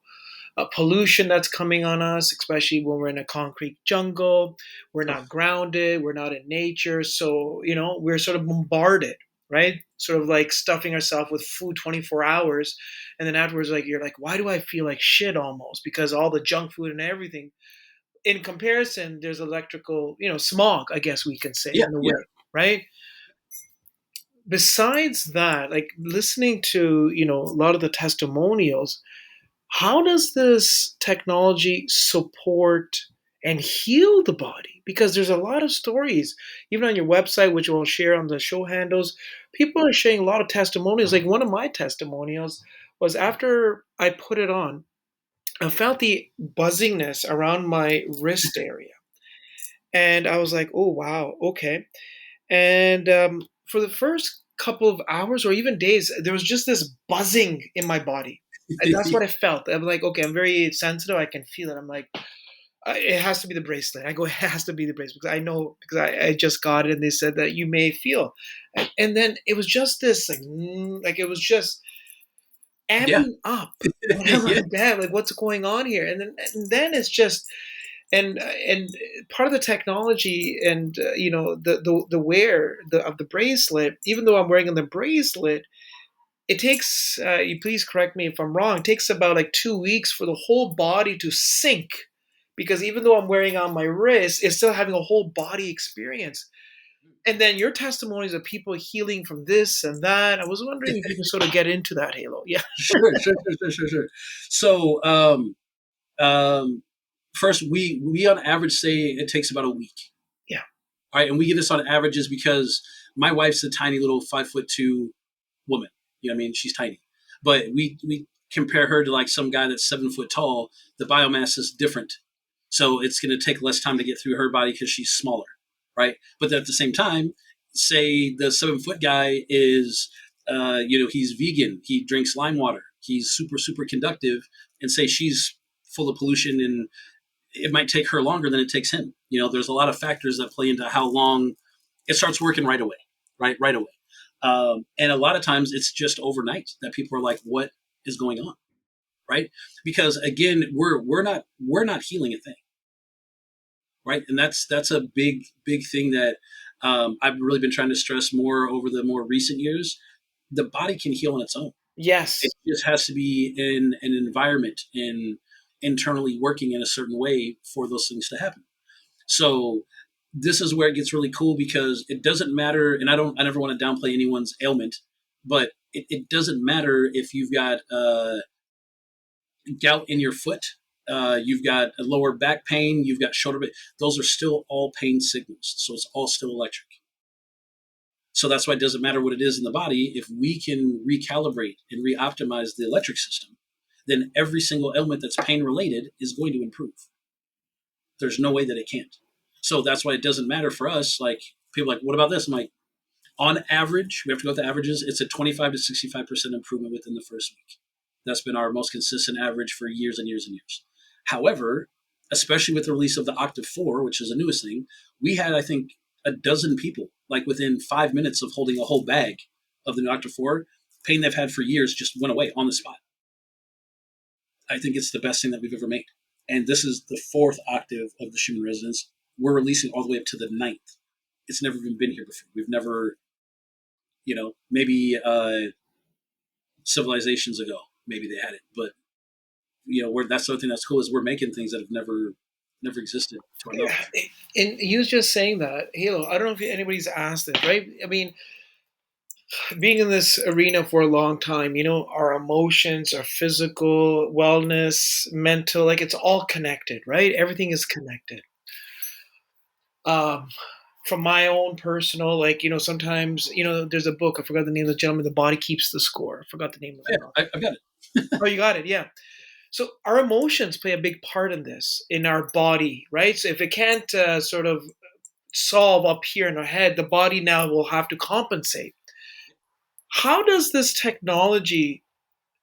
pollution that's coming on us, especially when we're in a concrete jungle. We're not grounded. We're not in nature. So, we're sort of bombarded, right? Sort of like stuffing ourselves with food 24 hours. And then afterwards, like, you're like, why do I feel like shit almost? Because all the junk food and everything. In comparison, there's electrical, smog, I guess we can say, Yeah, in a yeah. way, right? Besides that, like listening to, a lot of the testimonials, how does this technology support and heal the body? Because there's a lot of stories, even on your website, which we'll share on the show handles. People are sharing a lot of testimonials. Like, one of my testimonials was after I put it on, I felt the buzzingness around my wrist area. And I was like, oh, wow, okay. And for the first couple of hours or even days, there was just this buzzing in my body. And that's what I felt. I'm like, okay, I'm very sensitive. I can feel it. I'm like, it has to be the bracelet. I go, it has to be the bracelet, because I know, because I just got it and they said that you may feel. And then it was just this, like it was just Yeah. amping up. And I'm Yeah. like, damn, like what's going on here? And then it's just, and part of the technology and the wear of the bracelet, even though I'm wearing the bracelet, it takes, you please correct me if I'm wrong, it takes about like 2 weeks for the whole body to sync. Because even though I'm wearing on my wrist, it's still having a whole body experience. And then your testimonies of people healing from this and that. I was wondering if you can sort of get into that, Halo. Yeah. Sure. So, um, first, we on average say it takes about a week. Yeah. All right, and we give this on averages because my wife's a tiny little 5'2" woman. You know what I mean? She's tiny, but we compare her to like some guy that's 7 foot tall. The biomass is different, so it's going to take less time to get through her body because she's smaller, right? But at the same time, say the 7 foot guy is, he's vegan, he drinks lime water, he's super conductive, and say she's full of pollution, and it might take her longer than it takes him. There's a lot of factors that play into how long it starts working right away, right away. And a lot of times it's just overnight that people are like, "What is going on?" Right? Because again, we're not healing a thing, right? And that's a big thing that I've really been trying to stress more over the more recent years. The body can heal on its own. It Yes. just has to be in an environment and internally working in a certain way for those things to happen. So this is where it gets really cool because it doesn't matter, and I never want to downplay anyone's ailment, but it doesn't matter if you've got gout in your foot, you've got a lower back pain, you've got shoulder pain. Those are still all pain signals. So it's all still electric. So that's why it doesn't matter what it is in the body. If we can recalibrate and re-optimize the electric system, then every single ailment that's pain related is going to improve. There's no way that it can't. So that's why it doesn't matter for us. Like people are like, what about this? I'm like, on average, we have to go with the averages. It's a 25 to 65% improvement within the first week. That's been our most consistent average for years and years and years. However, especially with the release of the Octave 4, which is the newest thing, we had, I think, a dozen people, like within 5 minutes of holding a whole bag of the new Octave 4, pain they've had for years just went away on the spot. I think it's the best thing that we've ever made. And this is the fourth octave of the Schumann resonance. We're releasing all the way up to the ninth. It's never even been here before. We've never, maybe civilizations ago, maybe they had it. But, that's the other thing that's cool is we're making things that have never existed to our knowledge. And you just saying that, Halo, I don't know if anybody's asked this, right? I mean, being in this arena for a long time, our emotions, our physical wellness, mental, like it's all connected, right? Everything is connected. Um, from my own personal, like, sometimes, there's a book, I forgot the name of the gentleman, The Body Keeps the Score. I forgot the name of Yeah, it. I've got it. Oh, you got it. Yeah. So our emotions play a big part in this, in our body, right? So if it can't sort of solve up here in our head, the body now will have to compensate. How does this technology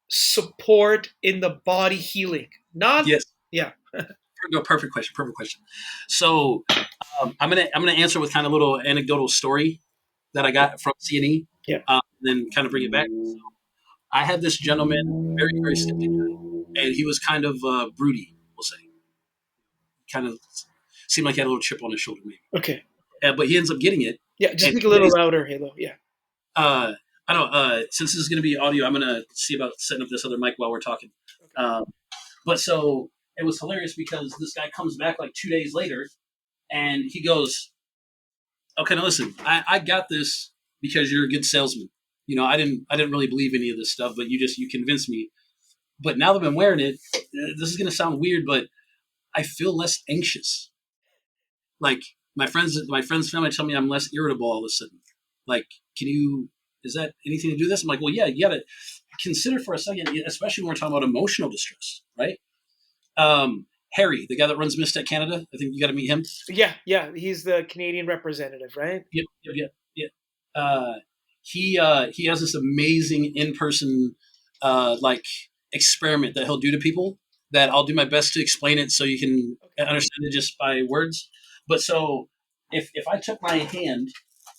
support in the body healing? Not, Yes. yeah, No, perfect question. Perfect question. So I'm gonna answer with kind of a little anecdotal story that I got from CNE, yeah, then kind of bring it back. So I had this gentleman, very skeptic guy, and he was kind of broody, we'll say. Kind of seemed like he had a little chip on his shoulder, maybe. okay, But he ends up getting it, yeah. Just and speak a 2 little days. louder, Halo. Yeah, I don't know. Since this is going to be audio, I'm going to see about setting up this other mic while we're talking. okay, Um, but so it was hilarious because this guy comes back like 2 days later, and he goes, "Okay, now listen, I got this because you're a good salesman. I didn't really believe any of this stuff, but you convinced me. But now that I'm wearing it, this is going to sound weird, but I feel less anxious. Like my friends' family tell me I'm less irritable all of a sudden. Like, is that anything to do with this? I'm like, well, yeah, you got to consider for a second, especially when we're talking about emotional distress, right? Harry, the guy that runs Mystech Canada, I think you got to meet him. yeah. He's the Canadian representative, right? Yep. He has this amazing in person like experiment that he'll do to people that I'll do my best to explain it so you can Okay, understand it just by words. But so if I took my hand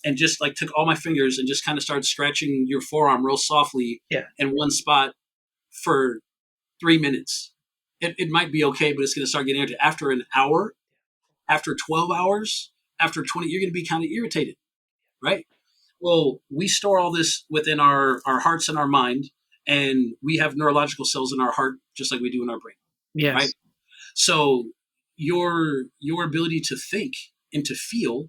and just like took all my fingers and just kind of started scratching your forearm real softly yeah, in one spot for 3 minutes, it might be okay, but it's going to start getting irritated. After an hour, after 12 hours, after 20, you're going to be kind of irritated, right? Well, we store all this within our hearts and our mind, and we have neurological cells in our heart just like we do in our brain, right? Yes. So your ability to think and to feel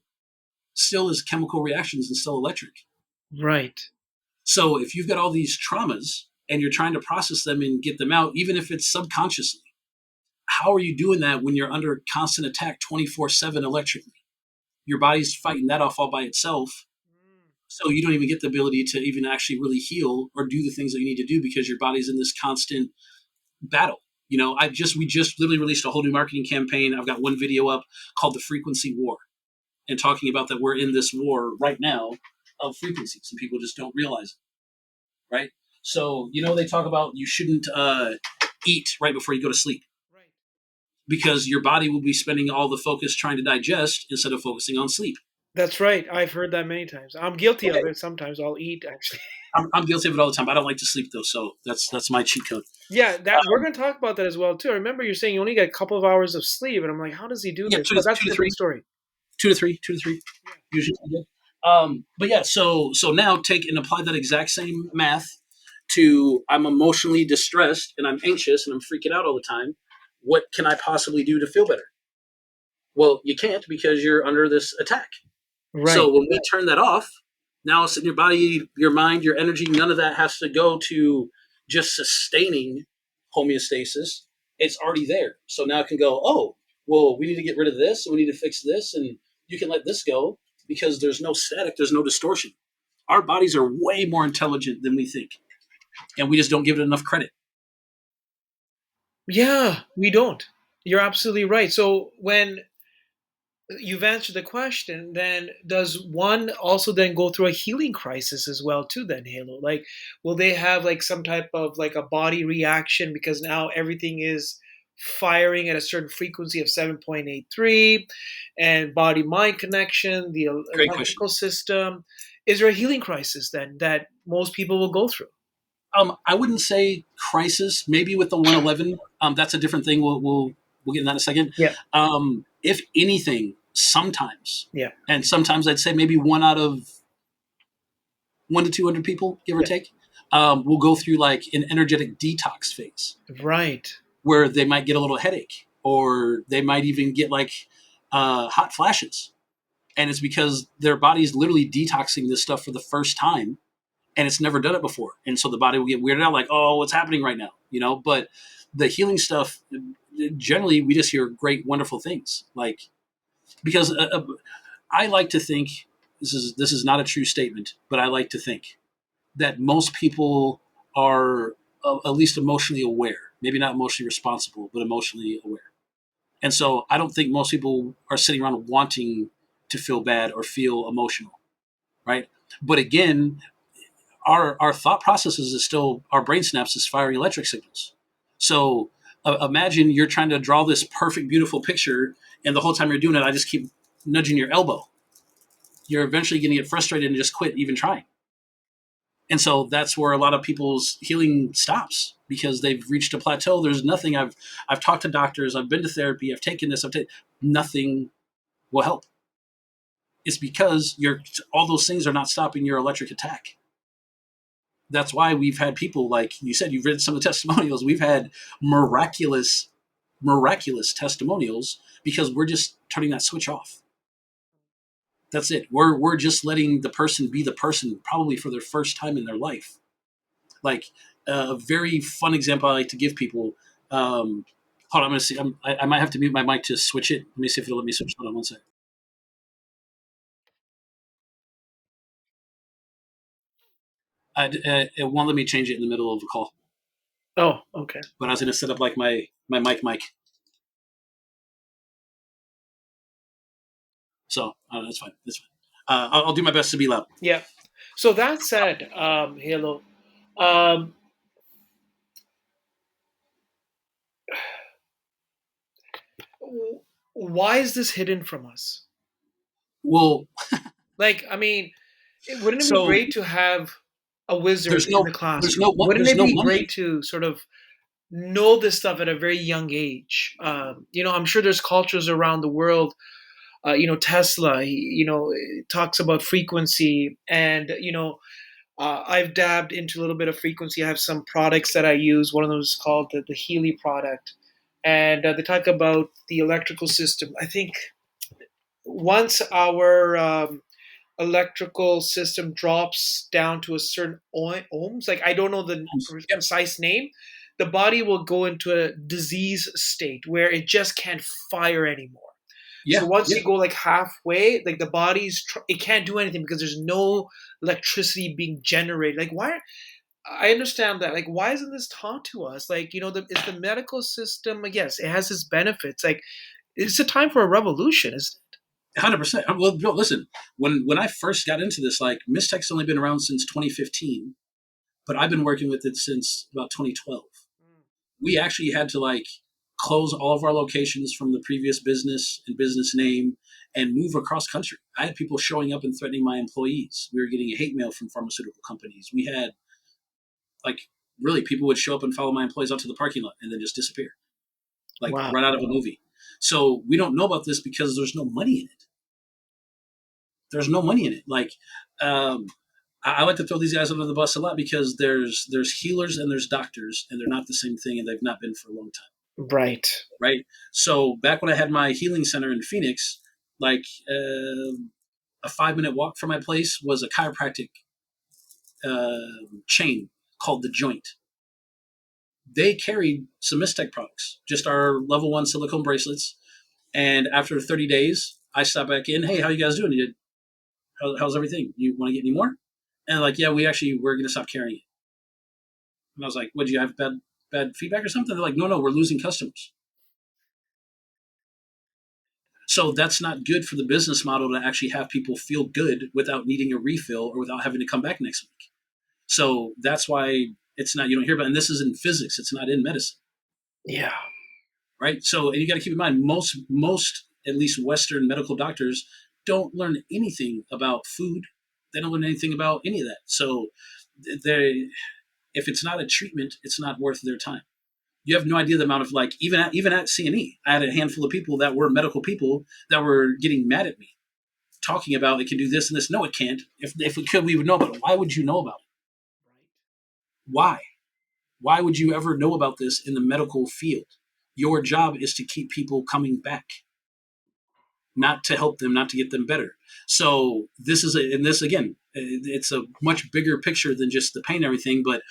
still is chemical reactions and still electric. Right. So if you've got all these traumas and you're trying to process them and get them out, even if it's subconsciously, how are you doing that when you're under constant attack 24/7 electrically? Your body's fighting that off all by itself. So you don't even get the ability to even actually really heal or do the things that you need to do because your body's in this constant battle. We just literally released a whole new marketing campaign. I've got one video up called The Frequency War, and talking about that we're in this war right now of frequencies and people just don't realize it, right? So, they talk about you shouldn't eat right before you go to sleep Right. because your body will be spending all the focus trying to digest instead of focusing on sleep. That's right. I've heard that many times. I'm guilty of Okay. it. Sometimes I'll eat actually. I'm guilty of it all the time. I don't like to sleep though, so that's my cheat code. Yeah, that we're gonna talk about that as well too. I remember you're saying you only get a couple of hours of sleep, and I'm like, how does he do Yeah, this? But that's a two to different three, story. 2 to 3 Yeah. usually. But yeah, so now take and apply that exact same math to I'm emotionally distressed and I'm anxious and I'm freaking out all the time. What can I possibly do to feel better? Well, you can't because you're under this attack. So Right. when we turn that off, now it's in your body, your mind, your energy. None of that has to go to just sustaining homeostasis. It's already there. So now it can go, oh, well, we need to get rid of this. We need to fix this. And you can let this go because there's no static, there's no distortion. Our bodies are way more intelligent than we think. And we just don't give it enough credit. Yeah, we don't. You're absolutely right. So when you've answered the question, then does one also then go through a healing crisis as well too then, Halo? Like will they have like some type of like a body reaction because now everything is firing at a certain frequency of 7.83 and body mind connection, the Great question. electrical system? Is there a healing crisis then that most people will go through? I wouldn't say crisis. Maybe with the 111, that's a different thing. We'll get in that in a second. Yeah. If anything, sometimes, Yeah. and sometimes I'd say maybe one out of 1 to 200 people, give or Yeah. take, will go through like an energetic detox phase Right. where they might get a little headache or they might even get like hot flashes, and it's because their body's literally detoxing this stuff for the first time and it's never done it before. And so the body will get weirded out, like, oh, what's happening right now? But the healing stuff, generally, we just hear great, wonderful things. Like, because I like to think this is not a true statement, but I like to think that most people are at least emotionally aware, maybe not emotionally responsible, but emotionally aware. And so I don't think most people are sitting around wanting to feel bad or feel emotional, right? But again, our thought processes is still our brain synapses firing electric signals. So imagine you're trying to draw this perfect, beautiful picture, and the whole time you're doing it, I just keep nudging your elbow. You're eventually going to get frustrated and just quit even trying. And so that's where a lot of people's healing stops because they've reached a plateau. There's nothing. I've talked to doctors. I've been to therapy. I've taken this. Nothing will help. It's because all those things are not stopping your electric attack. That's why we've had people, like you said, you've read some of the testimonials. We've had miraculous testimonials because we're just turning that switch off. That's it. We're just letting the person be the person, probably for their first time in their life. Like a very fun example I like to give people. Hold on, I'm gonna see. I might have to mute my mic to switch it. Let me see if it'll let me switch. Hold on one second. It won't let me change it in the middle of a call. Oh, okay. But I was going to set up like my mic. So that's fine. That's fine. I'll do my best to be loud. Yeah. So that said, Halo, um, why is this hidden from us? Well, Like, I mean, wouldn't it be so great to have a wizard there's in no the there's classroom? no Wouldn't there's it no be money. great to sort of know this stuff at a very young age? I'm sure there's cultures around the world Tesla, talks about frequency, and I've dabbed into a little bit of frequency. I have some products that I use. One of them is called the Healy product, and they talk about the electrical system. I think once our electrical system drops down to a certain ohms, like I don't know the Yep. precise name, the body will go into a disease state where it just can't fire anymore. So Yeah. once Yeah. you go like halfway, like the it can't do anything because there's no electricity being generated. Like why? I understand that. Like why isn't this taught to us? Like it's the medical system. Yes, it has its benefits. Like it's a time for a revolution. Is 100%. Well, no, listen. When I first got into this, like Mystech's only been around since 2015, but I've been working with it since about 2012. We actually had to like close all of our locations from the previous business and business name and move across country. I had people showing up and threatening my employees. We were getting hate mail from pharmaceutical companies. We had like really people would show up and follow my employees out to the parking lot and then just disappear, like wow. right out of a movie. So we don't know about this because there's no money in it. There's no money in it. Like um, I like to throw these guys under the bus a lot because there's healers and there's doctors, and they're not the same thing, and they've not been for a long time, Right. right? So back when I had my healing center in Phoenix, like a 5 minute walk from my place was a chiropractic chain called The Joint. They carried some Mystech products, just our level one silicone bracelets. And after 30 days, I stopped back in. Hey, how you guys doing? How's everything? You want to get any more? And like, yeah, we're going to stop carrying it. And I was like, what, do you have bad feedback or something? They're like, no, we're losing customers. So that's not good for the business model to actually have people feel good without needing a refill or without having to come back next week. So that's why it's not, you don't hear about it. And this is in physics, it's not in medicine. Yeah. Right. So, and you got to keep in mind, most, at least Western medical doctors don't learn anything about food. They don't learn anything about any of that. So they, if it's not a treatment, it's not worth their time. You have no idea the amount of like even at CNE, I had a handful of people that were medical people that were getting mad at me, talking about it can do this and this. No, it can't. If it could, we would know about it. Why would you know about it? Why? Why would you ever know about this in the medical field? Your job is to keep people coming back, not to help them, not to get them better. So this is and this again, it's a much bigger picture than just the pain and everything, but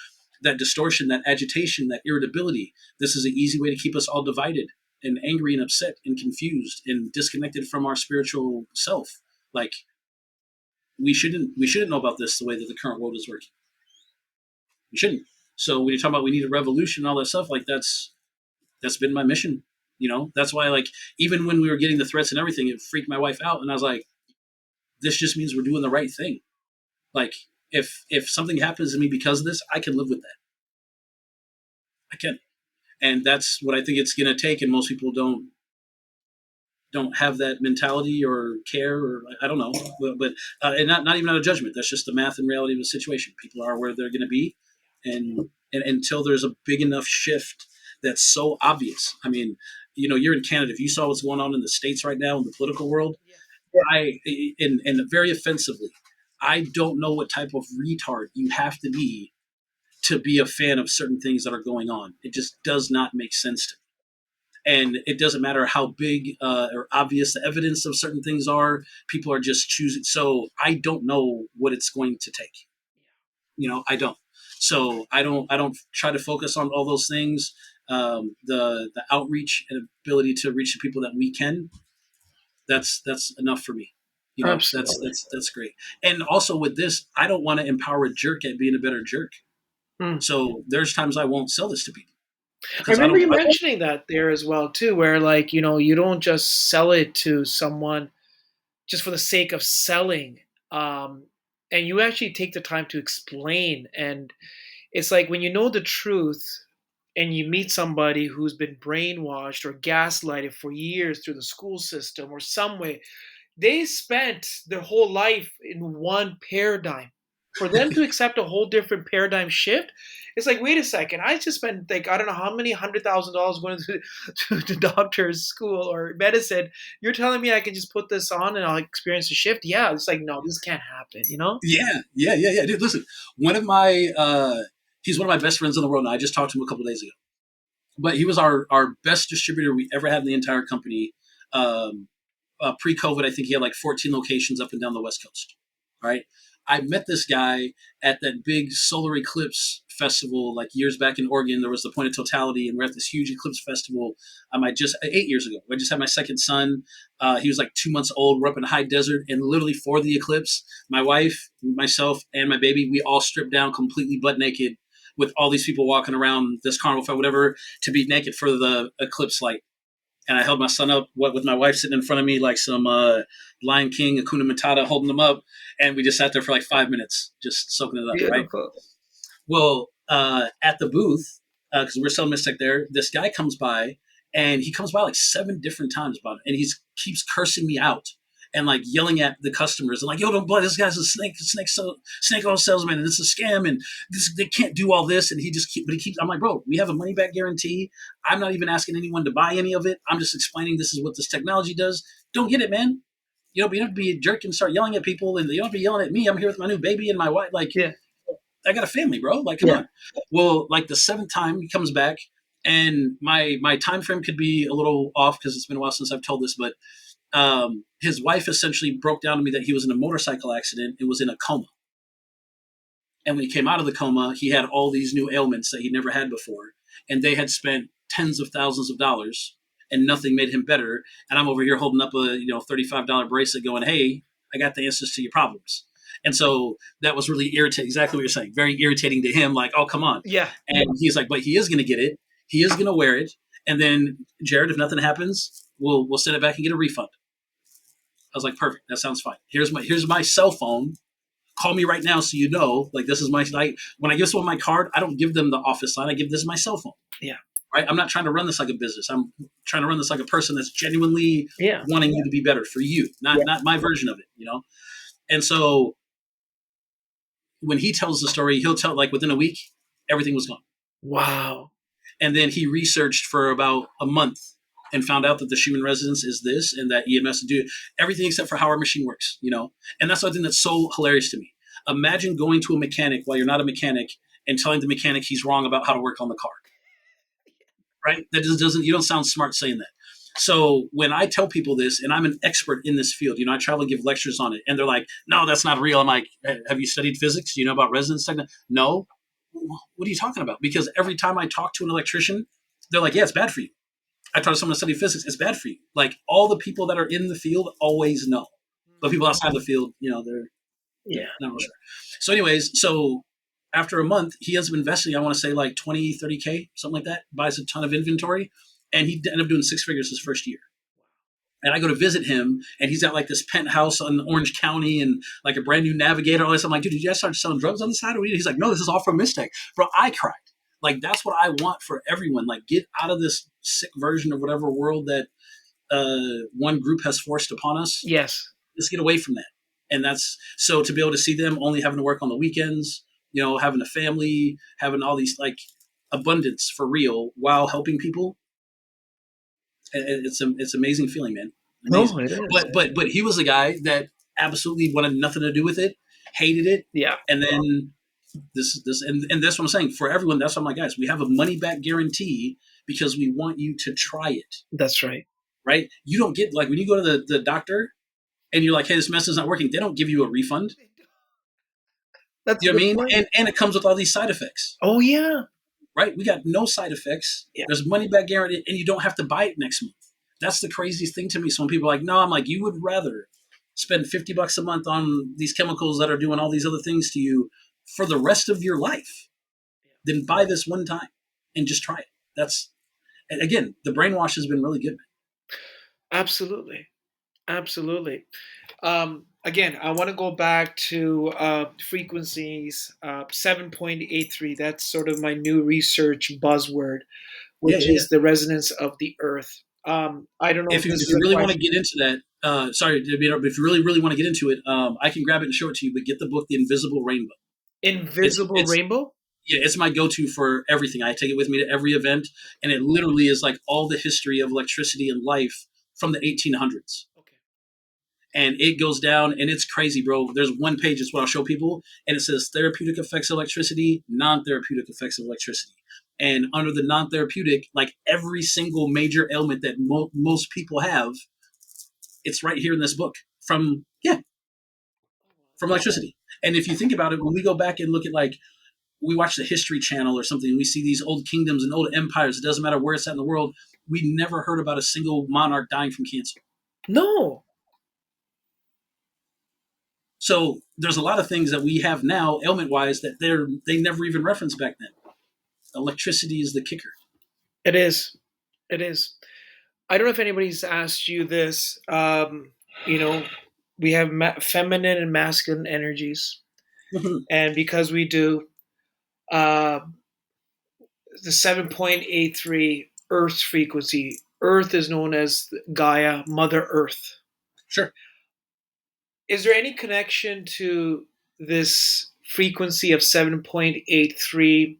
that distortion, that agitation, that irritability. This is an easy way to keep us all divided and angry and upset and confused and disconnected from our spiritual self. Like we shouldn't know about this the way that the current world is working. We shouldn't. So when you talk about we need a revolution and all that stuff, like that's been my mission. That's why like even when we were getting the threats and everything, it freaked my wife out, and I was like, this just means we're doing the right thing. Like if something happens to me because of this, I can live with that. I can. And that's what I think it's going to take, and most people don't have that mentality or care, or I don't know, but and not even out of judgment. That's just the math and reality of the situation. People are where they're going to be, and until there's a big enough shift that's so obvious. I mean, you're in Canada. If you saw what's going on in the States right now in the political world, I and very offensively, I don't know what type of retard you have to be a fan of certain things that are going on. It just does not make sense to me. And it doesn't matter how big or obvious the evidence of certain things are. People are just choosing. So I don't know what it's going to take. I don't. So I don't try to focus on all those things. The outreach and ability to reach the people that we can. That's enough for me. That's Absolutely. that's great. And also with this, I don't want to empower a jerk at being a better jerk. Mm. So there's times I won't sell this to people I because I remember don't. you mentioning that there as well too, where like you don't just sell it to someone just for the sake of selling, um, and you actually take the time to explain. And it's like when you know the truth, and you meet somebody who's been brainwashed or gaslighted for years through the school system or some way, they spent their whole life in one paradigm. For them to accept a whole different paradigm shift, it's like, wait a second, I just spent like I don't know how many $100,000 going to doctor's school or medicine. You're telling me I can just put this on and I'll experience a shift? Yeah, it's like no, this can't happen. You know? Yeah. Dude, listen, one of my he's one of my best friends in the world, and I just talked to him a couple of days ago. But he was our best distributor we ever had in the entire company. Um, Pre-COVID, I think he had like 14 locations up and down the West Coast. All right. I met this guy at that big solar eclipse festival like years back in Oregon. There was the Point of Totality, and we're at this huge eclipse festival. I just 8 years ago. I just had my second son. He was like 2 months old. We're up in the high desert, and literally for the eclipse, my wife, myself, and my baby, we all stripped down completely butt naked with all these people walking around this carnival, whatever, to be naked for the eclipse light. And I held my son up with my wife sitting in front of me like some Lion King, Hakuna Matata, holding them up. And we just sat there for like 5 minutes, just soaking it up, right? Beautiful. Well, at the booth, because we're selling Mystech there, this guy comes by, and he comes by like 7 different times about it. And he keeps cursing me out and like yelling at the customers and like, yo, don't buy this guy's a snake oil salesman, and it's a scam, and they can't do all this. And but he keeps, I'm like, bro, we have a money back guarantee. I'm not even asking anyone to buy any of it. I'm just explaining this is what this technology does. Don't get it, man. You don't have to be a jerk and start yelling at people, and you don't have to be yelling at me. I'm here with my new baby and my wife. Like, Yeah. I got a family, bro. Like, come on. Well, like the 7th time he comes back, and my time frame could be a little off because it's been a while since I've told this, but his wife essentially broke down to me that he was in a motorcycle accident and was in a coma. And when he came out of the coma, he had all these new ailments that he'd never had before. And they had spent tens of thousands of dollars, and nothing made him better. And I'm over here holding up a $35 bracelet going, hey, I got the answers to your problems. And so that was really irritating. Exactly what you're saying. Very irritating to him. Like, oh, come on. Yeah. And he's like, but he is going to get it. He is going to wear it. And then, Jared, if nothing happens, we'll send it back and get a refund. I was like, perfect. That sounds fine. Here's my cell phone. Call me right now so you know. Like, this is my like when I give someone my card, I don't give them the office line. I give this my cell phone. Yeah. Right. I'm not trying to run this like a business. I'm trying to run this like a person that's genuinely wanting you to be better for you, not my version of it. And so when he tells the story, he'll tell like within a week, everything was gone. Wow. And then he researched for about a month and found out that the Schumann resonance is this, and that EMS to do everything except for how our machine works, And that's something that's so hilarious to me. Imagine going to a mechanic while you're not a mechanic and telling the mechanic he's wrong about how to work on the car. Right? That you don't sound smart saying that. So when I tell people this, and I'm an expert in this field, I travel and give lectures on it, and they're like, no, that's not real. I'm like, have you studied physics? Do you know about resonance technology? No. What are you talking about? Because every time I talk to an electrician, they're like, yeah, it's bad for you. I taught someone to study physics. It's bad for you. Like, all the people that are in the field always know. But people outside the field, they're not real sure. So anyways, after a month, he ends up investing, I want to say like 20, 30K, something like that, buys a ton of inventory. And he ended up doing 6 figures his first year. And I go to visit him, and he's got like this penthouse in Orange County and like a brand new Navigator. All this. I'm like, dude, did you guys start selling drugs on the side? He's like, no, this is all from Mystech. Bro, I cried. Like, that's what I want for everyone. Like, get out of this sick version of whatever world that one group has forced upon us. Yes. Let's get away from that. And that's so to be able to see them only having to work on the weekends, having a family, having all these like abundance for real while helping people. It's amazing feeling, man. Amazing. No, it is. But he was a guy that absolutely wanted nothing to do with it, hated it. Yeah. And then this and that's what I'm saying for everyone. That's what I'm like, guys, we have a money back guarantee because we want you to try it. That's right. Right? You don't get like when you go to the doctor and you're like, hey, this medicine's not working. They don't give you a refund. That's what I mean? And it comes with all these side effects. Oh yeah. Right? We got no side effects. Yeah. There's money back guarantee, and you don't have to buy it next month. That's the craziest thing to me. So when people are like, no, I'm like, you would rather spend $50 a month on these chemicals that are doing all these other things to you for the rest of your life than buy this one time and just try it. And again, the brainwash has been really good. Absolutely. Absolutely. Again, I want to go back to frequencies 7.83. That's sort of my new research buzzword, which is the resonance of the earth. I don't know if you really want to get into that. If you really want to get into it, I can grab it and show it to you. But get the book, The Invisible Rainbow. Invisible It's rainbow. yeah, it's my go-to for everything. I take it with me to every event, and it literally is like all the history of electricity and life from the 1800s. Okay. And it goes down, and it's crazy, bro. There's one page that's what I'll show people, and it says therapeutic effects of electricity, non-therapeutic effects of electricity. And under the non-therapeutic, like every single major ailment that most people have, it's right here in this book from from electricity. And if you think about it, when we go back and look at like we watch the History Channel or something, and we see these old kingdoms and old empires. It doesn't matter where it's at in the world. We never heard about a single monarch dying from cancer. No. So there's a lot of things that we have now, ailment wise, that they never even referenced back then. Electricity is the kicker. It is. It is. I don't know if anybody's asked you this. You know, we have feminine and masculine energies, and because we do, uh, the 7.83 Earth's frequency. Earth is known as Gaia, Mother Earth. Sure. Is there any connection to this frequency of 7.83,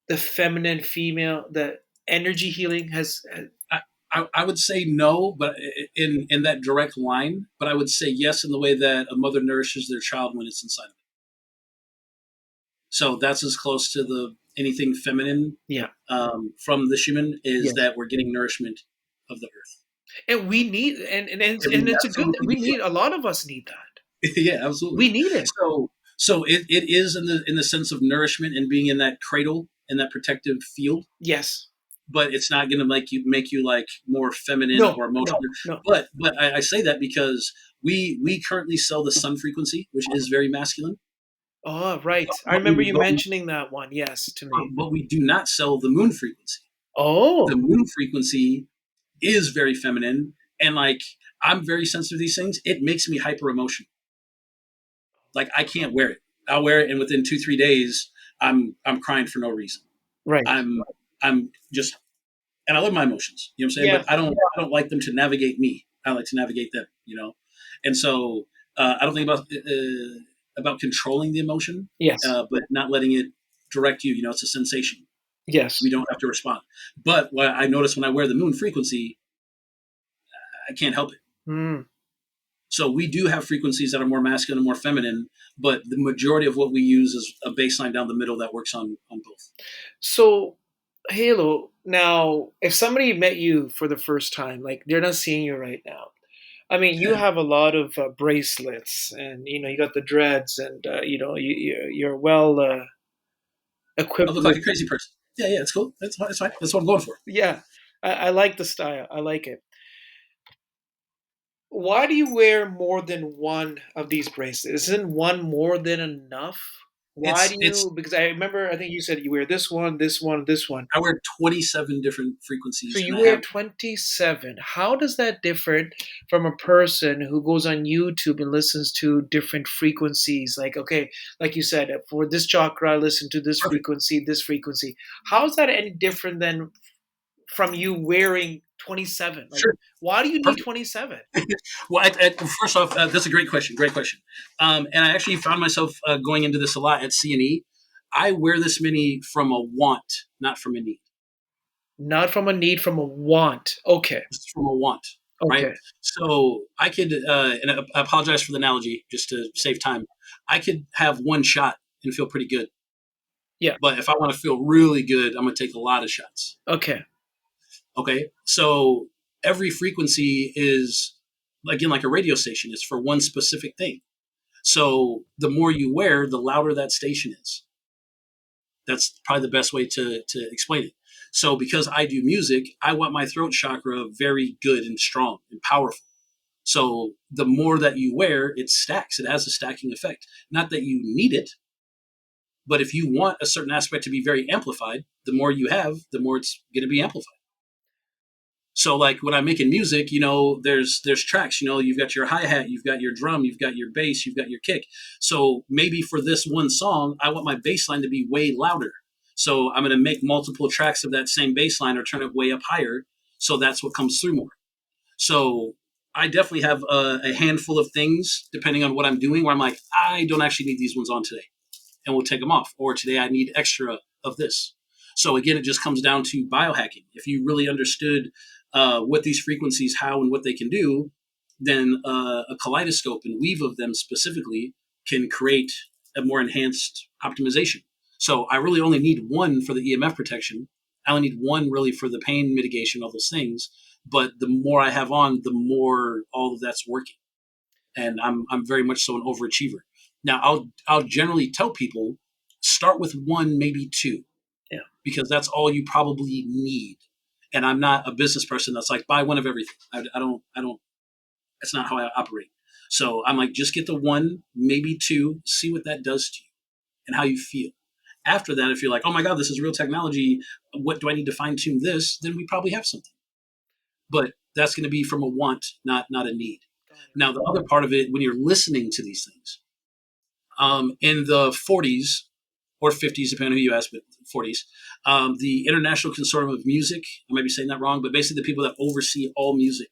the feminine, female, the energy healing has? I would say no, but in that direct line. But I would say yes in the way that a mother nourishes their child when it's inside of it. So that's as close to the anything feminine Yeah. From the Schumann is Yes. that we're getting nourishment of the earth. And we need, And and we it's a good. absolutely We need need, a lot of us need that. it. Yeah, absolutely. We need it. So it is in the sense of nourishment and being in that cradle in that protective field, Yes. but it's not going to make you like more feminine No. or emotional. No. No. But I say that because we currently sell the sun frequency, which is very masculine. Oh, right. I But we remember you but, mentioning that one. Yes, to me. but we do not sell the moon frequency. The Oh, moon frequency is very feminine, and like I'm very sensitive to these things. It makes me hyper emotional. Like I can't wear it. I'll wear it, and within 2-3 days, I'm crying for no reason. right. I'm just, and I love my emotions. You know what I'm saying? Yeah. But I don't like them to navigate me. I like to navigate them. You know, and so I don't think about controlling the emotion, Yes. but not letting it direct you. You know, it's a sensation. We Yes. don't have to respond. But what I notice when I wear the moon frequency, I can't help it. Mm. So we do have frequencies that are more masculine and more feminine, but the majority of what we use is a baseline down the middle that works on both. So, Halo. Now, if somebody met you for the first time, like they're not seeing you right now. I mean, you have a lot of bracelets, and you got the dreads, and you're well I equipped look like with. a crazy person. Yeah, yeah, it's cool. That's fine. That's fine. That's what I'm going for. Yeah, I like the style. I like it. Why do you wear more than one of these bracelets? Isn't one more than enough? Why do It's. you? Because I remember, I think you said you wear this one, this one, this one. I wear 27 different So frequencies, and you I wear have 27. How does that differ from a person who goes on YouTube and listens to different frequencies? Like, okay, like you said, for this chakra, listen to this perfect. frequency, this frequency. How is that any different than from you wearing 27? Like, Sure, why do you need perfect. 27? Well, first off, that's a great question. Great question. And I actually found myself going into this a lot at CNE. I wear this many from a want, not from a need. Not from a need, from a want. Okay. It's from a want, right? Okay. So I could, and I apologize for the analogy, just to save time. I could have one shot and feel pretty good, Yeah. but if I want to feel really good, I'm going to take a lot of shots. Okay. Okay, so every frequency is again like a radio station. It's for one specific thing. So the more you wear, the louder that station is. That's probably the best way to explain it. So because I do music, I want my throat chakra very good and strong and powerful. So the more that you wear, it stacks. It has a stacking effect. Not that you need it, but if you want a certain aspect to be very amplified, the more you have, the more it's going to be amplified. So like when I'm making music, there's tracks, you've got your hi-hat, you've got your drum, you've got your bass, you've got your kick. So maybe for this one song, I want my bass line to be way louder. So I'm going to make multiple tracks of that same bass line or turn it way up higher. So that's what comes through more. So I definitely have a handful of things depending on what I'm doing where I'm like, I don't actually need these ones on today. and we'll take them off. Or today I need extra of this. So again, it just comes down to biohacking. If you really understood what these frequencies, how and what they can do, then a kaleidoscope and weave of them specifically can create a more enhanced optimization. So I really only need one for the EMF protection. I only need one really for the pain mitigation, all those things. But the more I have on, the more all of that's working. And I'm very much so an overachiever. Now I'll generally tell people start with one, maybe two, Yeah. because that's all you probably need. And I'm not a business person that's like buy one of everything. I don't. That's not how I operate. So I'm like, just get the one, maybe two, see what that does to you and how you feel. After that, if you're like, oh my God, this is real technology, what do I need to fine tune this? Then we probably have something. But that's going to be from a want, not a need. Now, the other part of it, when you're listening to these things, in the 40s or 50s, depending on who you ask, but 40s, the International Consortium of Music, I might be saying that wrong, but basically the people that oversee all music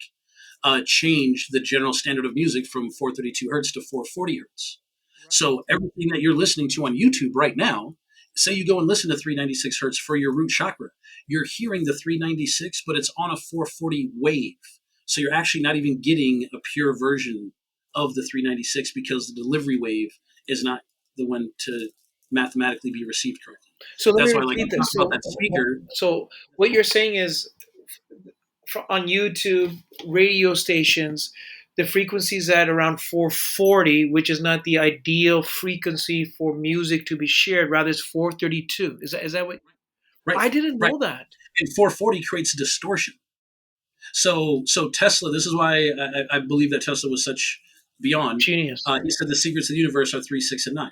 changed the general standard of music from 432 hertz to 440 hertz. Right. So everything that you're listening to on YouTube right now, say you go and listen to 396 hertz for your root chakra, you're hearing the 396, but it's on a 440 wave. So you're actually not even getting a pure version of the 396 because the delivery wave is not the one to mathematically be received correctly. So let me That's why, like, repeat I'm this. talking about that speaker. So what you're saying is on YouTube, radio stations, the frequency is at around 440, which is not the ideal frequency for music to be shared. Rather, it's 432. Is that what? Right, I didn't right. know that. And 440 creates distortion. So Tesla, this is why I believe that Tesla was such beyond. Genius. He said the secrets of the universe are 3, 6, and 9,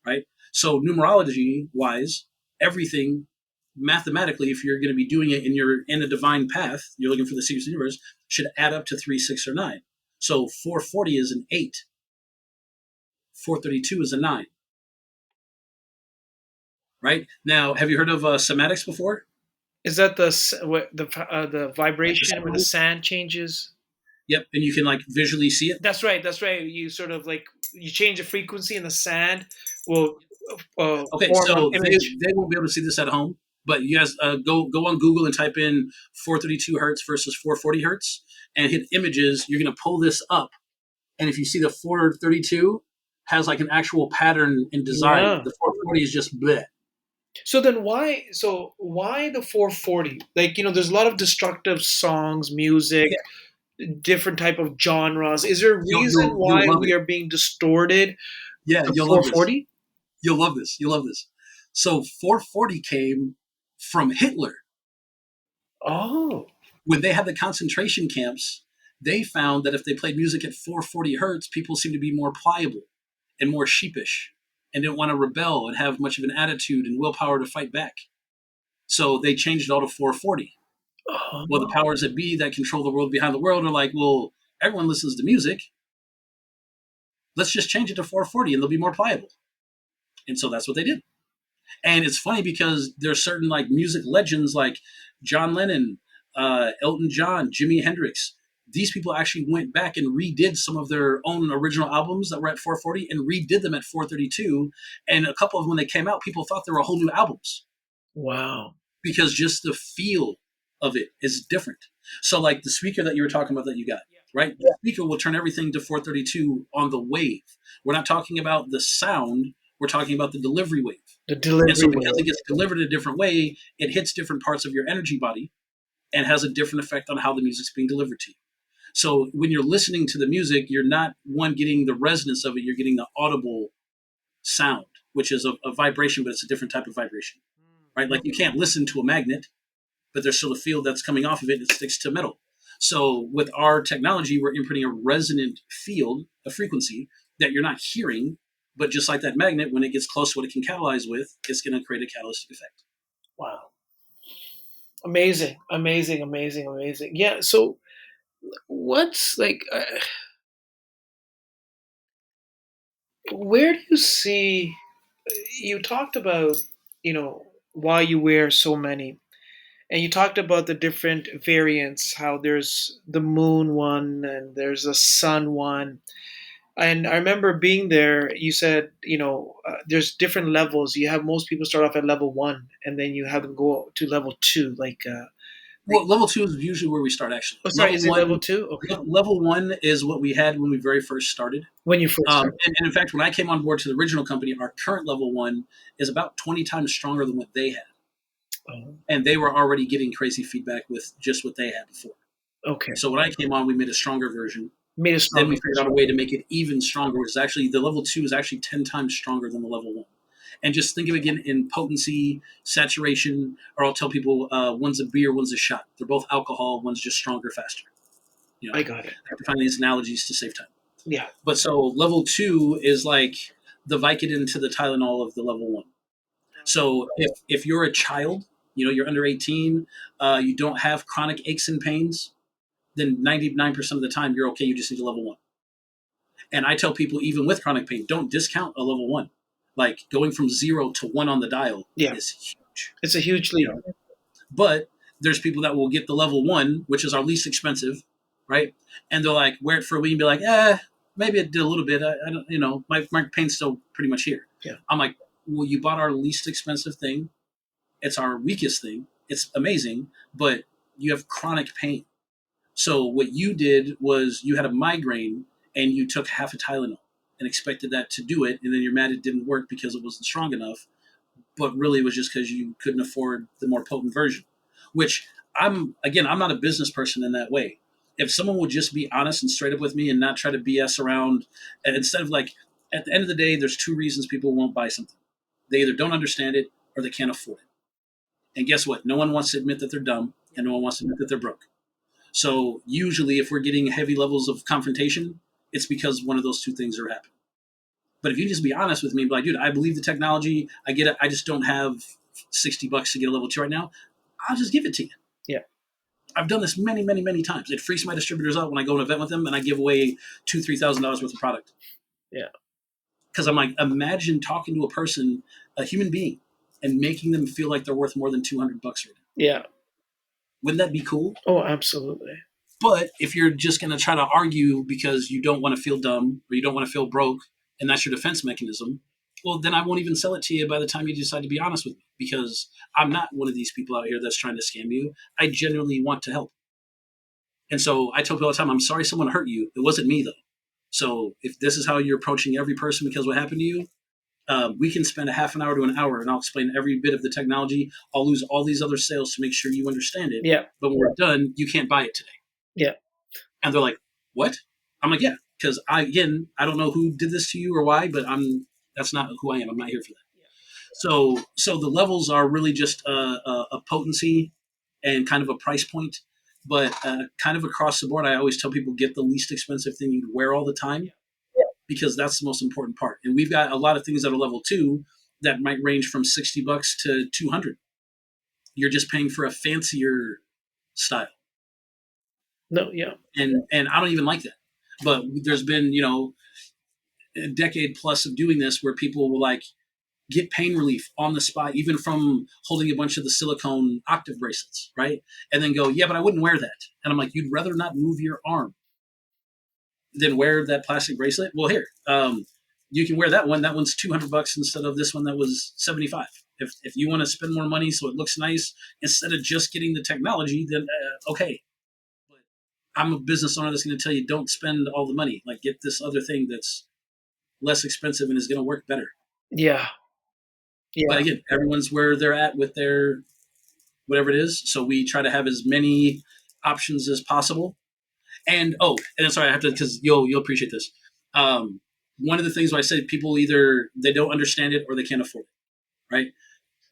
right? So numerology wise, everything mathematically, if you're going to be doing it and you're in a divine path, you're looking for the secrets of the universe, should add up to 3, 6, or 9. So 440 is an 8. 432 is a 9. Right? Now, have you heard of somatics before? Is that the vibration where the sand changes? Yep, and you can like visually see it. That's right. That's right. You sort of like you change the frequency, and the sand will Okay, form an so image. they won't be able to see this at home, but you guys go on Google and type in 432 hertz versus 440 hertz and hit images. You're going to pull this up, and if you see the 432 has like an actual pattern and design, Yeah. the 440 is just bleh. So then why? So why the 440? Like there's a lot of destructive songs, music, Yeah, different type of genres. Is there a reason you'll why love we it. are being distorted Yeah, to you'll love this. 440? You'll love this. You'll love this. So 440 came from Hitler. Oh, When they had the concentration camps, they found that if they played music at 440 hertz, people seemed to be more pliable and more sheepish and didn't want to rebel and have much of an attitude and willpower to fight back. So they changed it all to 440. Well, the oh, powers that be that control the world behind the world are like, well, everyone listens to music. Let's just change it to 440 and they'll be more pliable. And so that's what they did. And it's funny because there's certain like music legends like John Lennon, Elton John, Jimi Hendrix. These people actually went back and redid some of their own original albums that were at 440 and redid them at 432. And a couple of them, when they came out, people thought they were whole new albums wow. because just the feel of it is different. So, like the speaker that you were talking about that you got, right? The speaker will turn everything to 432 on the wave. We're not talking about the sound, we're talking about the delivery wave. The And so, delivery because way. it gets delivered in a different way, it hits different parts of your energy body and has a different effect on how the music's being delivered to you. So, when you're listening to the music, you're not getting the resonance of it, you're getting the audible sound, which is a vibration, but it's a different type of vibration, right? Like you can't listen to a magnet, but there's still a field that's coming off of it that sticks to metal. So, with our technology, we're imprinting a resonant field, a frequency that you're not hearing, but just like that magnet, when it gets close to what it can catalyze with, it's going to create a catalytic effect. Wow. Amazing, amazing, amazing, amazing. Yeah. So what's like, where do you see, you talked about, why you wear so many. And you talked about the different variants, how there's the moon one and there's a sun one. And I remember being there. You said, there's different levels. You have most people start off at level one, and then you have them go to level two. Like Well, level two is usually where we start. Actually, oh, sorry, is it level two? Okay, level one is what we had when we very first started. when you first start. And in fact, when I came on board to the original company, our current level one is about 20 times stronger than what they had, Oh, and they were already getting crazy feedback with just what they had before. okay, So when I came on, we made a stronger version. made a Then we stronger figured version. out a way to make it even stronger. It's actually the level two is actually 10 times stronger than the level one. And just think of it again in potency, saturation, or I'll tell people one's a beer, one's a shot. They're both alcohol, one's just stronger, faster. I I got it. have to find these analogies to save time. Yeah. But so level two is like the Vicodin to the Tylenol of the level one. So if you're a child, you're under 18, you don't have chronic aches and pains, then 99% of the time you're okay. You just need a level one. And I tell people, even with chronic pain, don't discount a level one. Like going from 0 to 1 on the dial Yeah, is huge. it's a huge You leap. know, but there's people that will get the level one, which is our least expensive, right? And they'll like wear it for a week and be like, maybe it did a little bit. I don't, my pain's still pretty much here. Yeah. I'm like, well, you bought our least expensive thing. It's our weakest thing. It's amazing, but you have chronic pain. So what you did was you had a migraine and you took half a Tylenol and expected that to do it, and then you're mad it didn't work because it wasn't strong enough. But really, it was just because you couldn't afford the more potent version. Which I'm not a business person in that way. If someone would just be honest and straight up with me and not try to BS around, and instead of like, at the end of the day, there's two reasons people won't buy something. They either don't understand it or they can't afford it. And guess what? No one wants to admit that they're dumb, and no one wants to admit that they're broke. So usually, if we're getting heavy levels of confrontation, it's because one of those two things are happening. But if you just be honest with me, be like, dude, I believe the technology, I get it. I just don't have $60 to get a level two right now. I'll just give it to you. Yeah. I've done this many, many, many times. It freaks my distributors out when I go to an event with them and I give away $2,000-$3,000 worth of product. Yeah. Because I'm like, imagine talking to a person, a human being, and making them feel like they're worth more than $200 right now. Yeah. Wouldn't that be cool? Oh, absolutely. But if you're just going to try to argue because you don't want to feel dumb or you don't want to feel broke, and that's your defense mechanism, well, then I won't even sell it to you by the time you decide to be honest with me, because I'm not one of these people out here that's trying to scam you. I genuinely want to help. And so I tell people all the time, I'm sorry someone hurt you. It wasn't me, though. So if this is how you're approaching every person because what happened to you, we can spend a half an hour to an hour and I'll explain every bit of the technology. I'll lose all these other sales to make sure you understand it. Yeah. But when we're done, you can't buy it today. Yeah. And they're like, what? I'm like, yeah, because I don't know who did this to you or why, but that's not who I am. I'm not here for that. So the levels are really just a potency and kind of a price point, but kind of across the board, I always tell people get the least expensive thing you wear all the time, because that's the most important part. And we've got a lot of things that are level two that might range from $60 to 200. You're just paying for a fancier style. No. Yeah. And I don't even like that. But there's been, a decade plus of doing this where people will like get pain relief on the spot, even from holding a bunch of the silicone octave bracelets, right? And then go, yeah, but I wouldn't wear that. And I'm like, you'd rather not move your arm than wear that plastic bracelet? Well, here, you can wear that one. That one's $200 instead of this one that was 75. If you want to spend more money so it looks nice instead of just getting the technology, then okay. But I'm a business owner that's going to tell you don't spend all the money. Like get this other thing that's less expensive and is going to work better. Yeah. Yeah. But again, everyone's where they're at with their whatever it is. So we try to have as many options as possible. And and sorry, I have to, because you'll appreciate this. One of the things where I say people either they don't understand it or they can't afford it, right?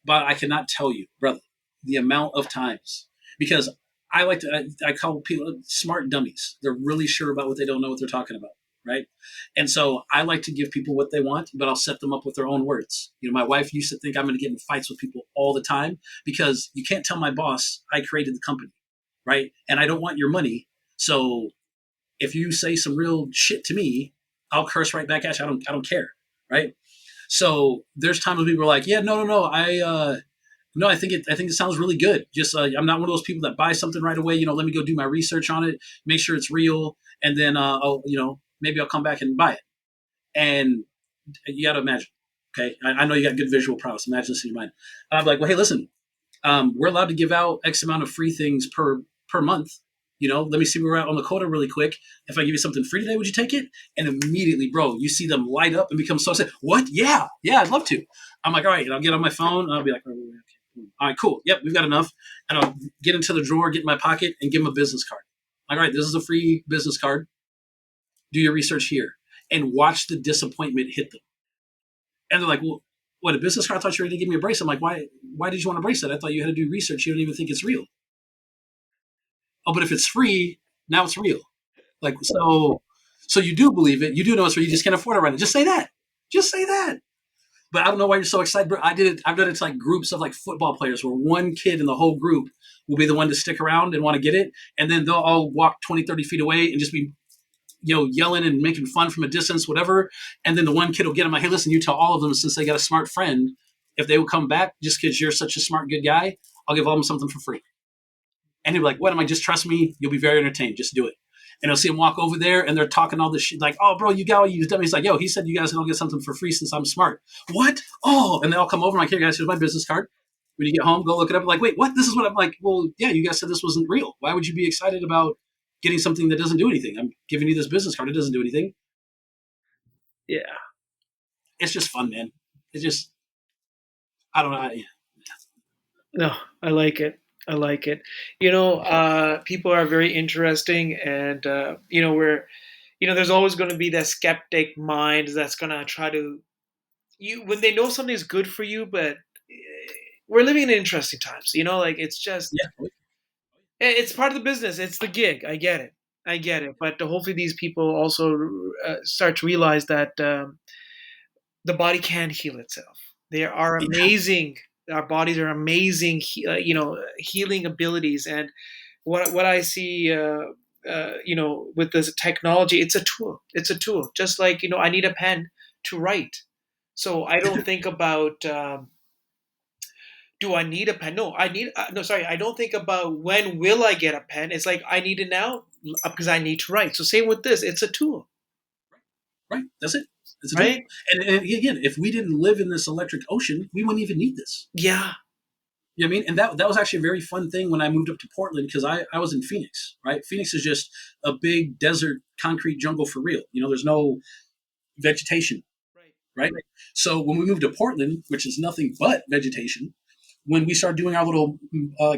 But I cannot tell you, brother, the amount of times, because I call people smart dummies. They're really sure about what they don't know what they're talking about, right? And so I like to give people what they want, but I'll set them up with their own words. My wife used to think I'm going to get in fights with people all the time because you can't tell my boss I created the company, right? And I don't want your money. So if you say some real shit to me, I'll curse right back at you. I don't care, right? So there's times when people are like, yeah, no, I think it sounds really good. Just I'm not one of those people that buy something right away. Let me go do my research on it, make sure it's real, and then maybe I'll come back and buy it. And you got to imagine. Okay, I know you got good visual prowess. Imagine this in your mind. And I'm like, well, hey, listen, we're allowed to give out X amount of free things per month. Let me see where we're at on the quota really quick. If I give you something free today, would you take it? And immediately, bro, you see them light up and become so upset. What? Yeah, I'd love to. I'm like, all right, and I'll get on my phone and I'll be like, okay, all right, cool. Yep, we've got enough. And I'll get into the drawer, get in my pocket, and give them a business card. Like, all right, this is a free business card. Do your research here and watch the disappointment hit them. And they're like, well, what, a business card? I thought you were going to give me a bracelet. I'm like, why did you want a bracelet? I thought you had to do research. You don't even think it's real. Oh, but if it's free, now it's real. Like, so you do believe it. You do know it's real. You just can't afford it right now. Just say that. Just say that. But I don't know why you're so excited. But I've done it to like groups of like football players where one kid in the whole group will be the one to stick around and want to get it. And then they'll all walk 20, 30 feet away and just be, yelling and making fun from a distance, whatever. And then the one kid will get them like, hey, listen, you tell all of them, since they got a smart friend, if they will come back just because you're such a smart, good guy, I'll give all of them something for free. And he'll be like, what am I? Just trust me. You'll be very entertained. Just do it. And I'll see him walk over there and they're talking all this shit like, oh, bro, you got what you done. He's like, yo, he said you guys can all get something for free since I'm smart. What? Oh, and they all come over. I'm like, here, guys, here's my business card. When you get home, go look it up. I'm like, wait, what? This is what I'm like. Well, yeah, you guys said this wasn't real. Why would you be excited about getting something that doesn't do anything? I'm giving you this business card. It doesn't do anything. Yeah. It's just fun, man. It's just, I don't know. No, I like it. I like it. People are very interesting, and there's always going to be that skeptic mind that's going to try to you when they know something's good for you, but we're living in interesting times. Like it's just Yeah. it's part of the business. It's the gig. I get it. I get it. But hopefully, these people also start to realize that the body can heal itself. They are Yeah. amazing. Our bodies are amazing, healing abilities. And what I see, with this technology, it's a tool. It's a tool. Just like I need a pen to write. So I don't think about do I need a pen? No, I need. No, sorry, I don't think about when will I get a pen. It's like I need it now because I need to write. So same with this. It's a tool, Right. That's it. It's a tool. right? And again, if we didn't live in this electric ocean, we wouldn't even need this. Yeah. You know what I mean? And that was actually a very fun thing when I moved up to Portland because I was in Phoenix, right? Phoenix is just a big desert concrete jungle for real. There's no vegetation, Right. right? So when we moved to Portland, which is nothing but vegetation, when we started doing our little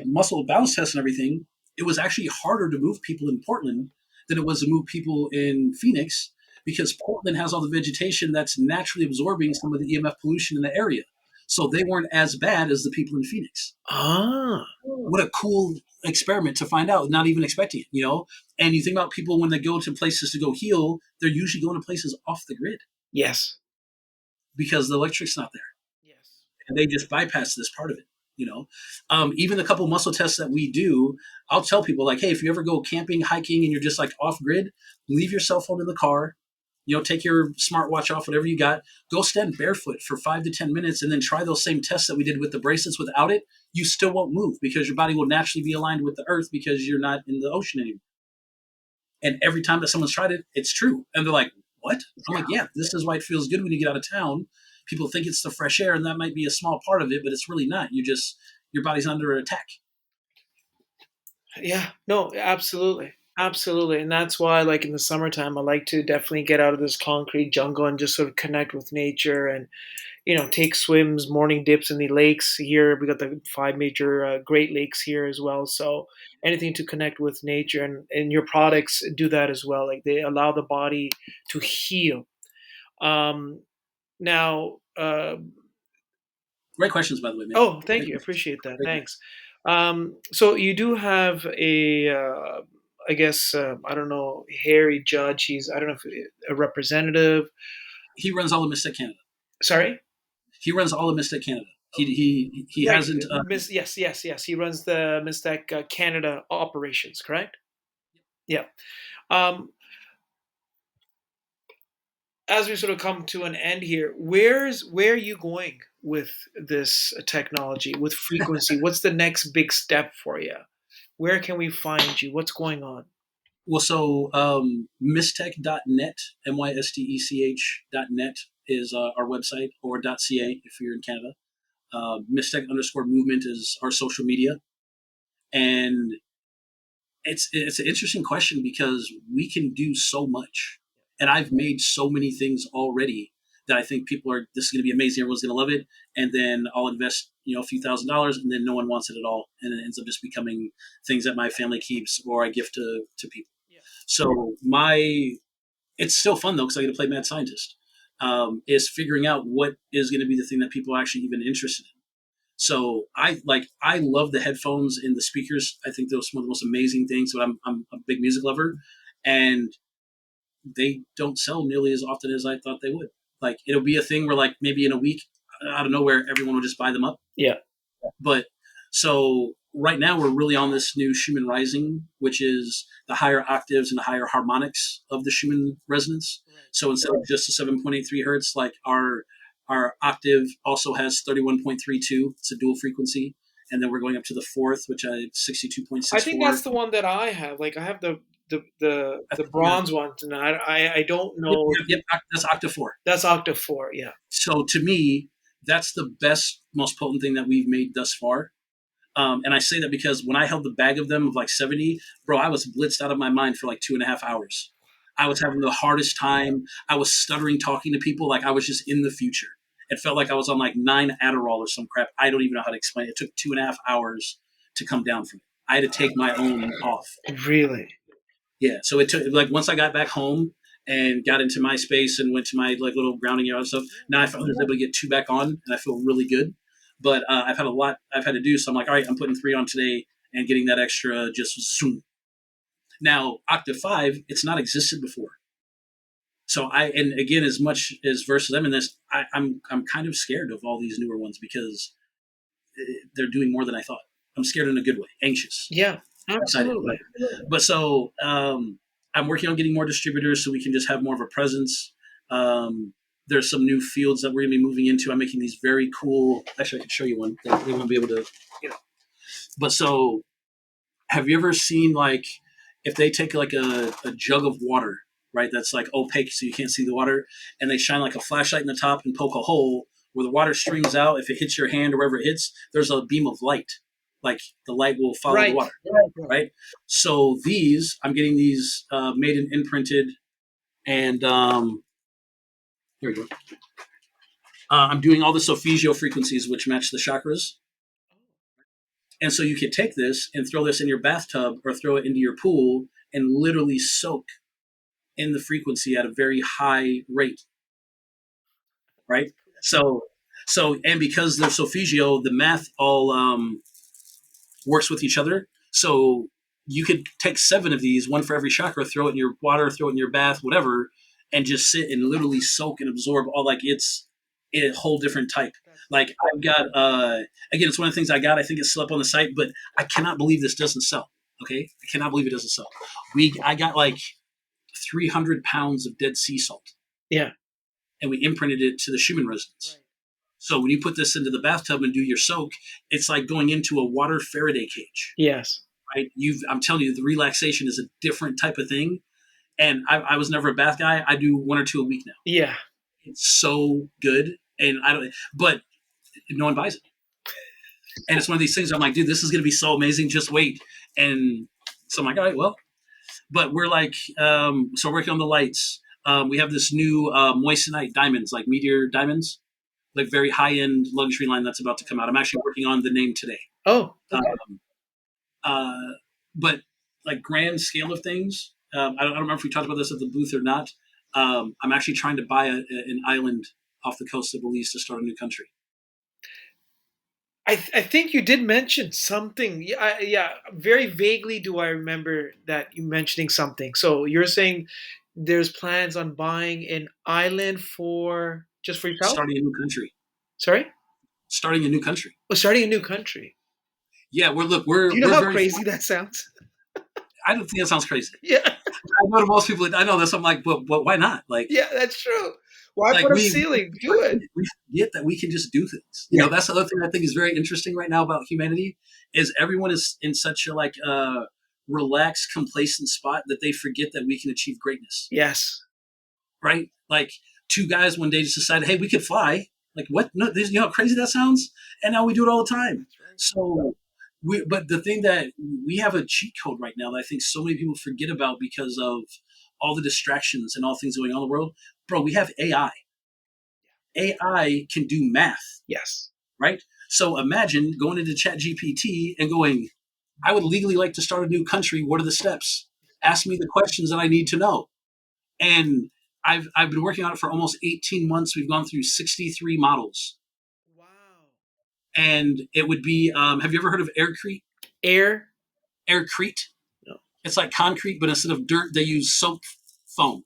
muscle balance tests and everything, it was actually harder to move people in Portland than it was to move people in Phoenix because Portland has all the vegetation that's naturally absorbing some of the EMF pollution in the area. So they weren't as bad as the people in Phoenix. Ah. What a cool experiment to find out, not even expecting it. And you think about people when they go to places to go heal, they're usually going to places off the grid Yes. because the electric's not there. Yes. And they just bypass this part of it. Even the couple muscle tests that we do, I'll tell people like, hey, if you ever go camping, hiking, and you're just like off grid, leave your cell phone in the car. Take your smartwatch off, whatever you got. Go stand barefoot for 5 to 10 minutes, and then try those same tests that we did with the bracelets. Without it, you still won't move because your body will naturally be aligned with the earth because you're not in the ocean anymore. And every time that someone's tried it, it's true. And they're like, what? I'm like, yeah, this is why it feels good when you get out of town. People think it's the fresh air, and that might be a small part of it, but it's really not. Your body's under attack. Yeah. No, absolutely. Absolutely. And that's why, like in the summertime, I like to definitely get out of this concrete jungle and just sort of connect with nature and, take swims, morning dips in the lakes here. We got the five major Great Lakes here as well. So anything to connect with nature and your products do that as well. Like they allow the body to heal. Um, now, Great questions, by the way, man. oh, thank Great you. questions. Appreciate that. Great questions. Thanks. So you do have a, I guess, I don't know, Harry Judge. He's, I don't know if a representative. He runs all of Mystech Canada. Sorry? He runs all of Mystech Canada. He Right. hasn't. Yes, yes, yes. He runs the Mystech Canada operations, correct? Yeah. Um, as we sort of come to an end here, where are you going with this technology, with frequency? What's the next big step for you? Where can we find you? What's going on? Well, so mystech.net, mystech.net is our website, or .ca if you're in Canada. Mystech underscore movement is our social media. And it's an interesting question because we can do so much. And I've made so many things already that I think people are, this is going to be amazing. Everyone's going to love it. And then I'll invest, a few $1,000s, and then no one wants it at all. And it ends up just becoming things that my family keeps or I give to people. Yeah. So it's still fun though, because I get to play mad scientist. Is figuring out what is going to be the thing that people are actually even interested in. So I love the headphones and the speakers. I think those are one of the most amazing things. But I'm a big music lover, and they don't sell nearly as often as I thought they would. Like it'll be a thing where like maybe in a week, out of nowhere, everyone will just buy them up. Yeah. But so right now we're really on this new Schumann rising, which is the higher octaves and the higher harmonics of the Schumann resonance. Right. So instead of just a 7.83 hertz, like our octave also has 31.32. It's a dual frequency. And then we're going up to the fourth, which I 62.64. I think that's the one that I have. Like I have the bronze one, and I don't Yep, know. yep, yep, that's octave 4. That's octave 4. Yeah. So to me, that's the best, most potent thing that we've made thus far. And I say that because when I held the bag of them of like 70, bro, I was blitzed out of my mind for like 2.5 hours. I was having the hardest time. I was stuttering talking to people like I was just in the future. It felt like I was on like 9 Adderall or some crap. I don't even know how to explain it. It took 2.5 hours to come down from it. I had to take my own off. Really? Yeah. So it took like once I got back home and got into my space and went to my like little grounding area and stuff. Now I finally was able to get 2 back on, and I feel really good. But I've had a lot I've had to do, so I'm like, all right, I'm putting 3 on today and getting that extra just zoom. Now octave 5, it's not existed before. So and again, as much as versus I'm in this, I'm kind of scared of all these newer ones because they're doing more than I thought. I'm scared in a good way, anxious, Yeah. excited. Absolutely. But so I'm working on getting more distributors so we can just have more of a presence. There's some new fields that we're going to be moving into. I'm making these very cool. Actually, I can show you one. They won't be able to, you know. But so, have you ever seen like if they take like a jug of water, right? That's like opaque, so you can't see the water, and they shine like a flashlight in the top and poke a hole where the water streams out. If it hits your hand or wherever it hits, there's a beam of light. Like the light will follow the Right. water, Right. right? So I'm getting these made and imprinted, and here we go. I'm doing all the solfeggio frequencies which match the chakras. And so you could take this and throw this in your bathtub or throw it into your pool and literally soak in the frequency at a very high rate, right? So and because they're solfeggio, the math all works with each other. So you could take 7 of these, one for every chakra, throw it in your water, throw it in your bath, whatever, and just sit and literally soak and absorb all like it's a whole different type. Like I've got again, it's one of the things I got. I think it's still up on the site, but I cannot believe this doesn't sell. Okay, I cannot believe it doesn't sell. I got like 300 pounds of dead sea salt. Yeah. And we imprinted it to the Schumann resonance. Right. So when you put this into the bathtub and do your soak, it's like going into a water Faraday cage. Yes. Right? I'm telling you, the relaxation is a different type of thing. And I was never a bath guy. I do 1 or 2 a week now. Yeah. It's so good. And but no one buys it. And it's one of these things I'm like, dude, this is going to be so amazing. Just wait. And so I'm like, all right, well, but we're like, so working on the lights. We have this new moissanite diamonds, like meteor diamonds, like very high-end luxury line that's about to come out. I'm actually working on the name today. Oh, okay. But like grand scale of things, I don't remember if we talked about this at the booth or not. I'm actually trying to buy an island off the coast of Belize to start a new country. I think you did mention something. Yeah, very vaguely do I remember that you mentioning something. So you're saying there's plans on buying an island just for yourself? Starting a new country. Sorry? Starting a new country. Oh, starting a new country. Yeah, we're Do you know how crazy that sounds? I don't think that sounds crazy. Yeah. I know to most people, I know this. I'm like, but why not? Like, yeah, that's true. Why like put a ceiling? Do it. We forget that we can just do things. You know, that's the other thing I think is very interesting right now about humanity is everyone is in such a relaxed, complacent spot that they forget that we can achieve greatness. Yes. Right? Like two guys one day just decided, hey, we could fly. Like what? No, you know how crazy that sounds? And now we do it all the time. That's right. So but the thing that we have a cheat code right now that I think so many people forget about because of all the distractions and all things going on in the world, bro, we have AI. AI can do math, Yes. right? So imagine going into Chat GPT and going, I would legally like to start a new country. What are the steps? Ask me the questions that I need to know. And I've been working on it for almost 18 months. We've gone through 63 models. Wow. And it would be, have you ever heard of aircrete? Air? Aircrete? No. It's like concrete, but instead of dirt, they use soap foam.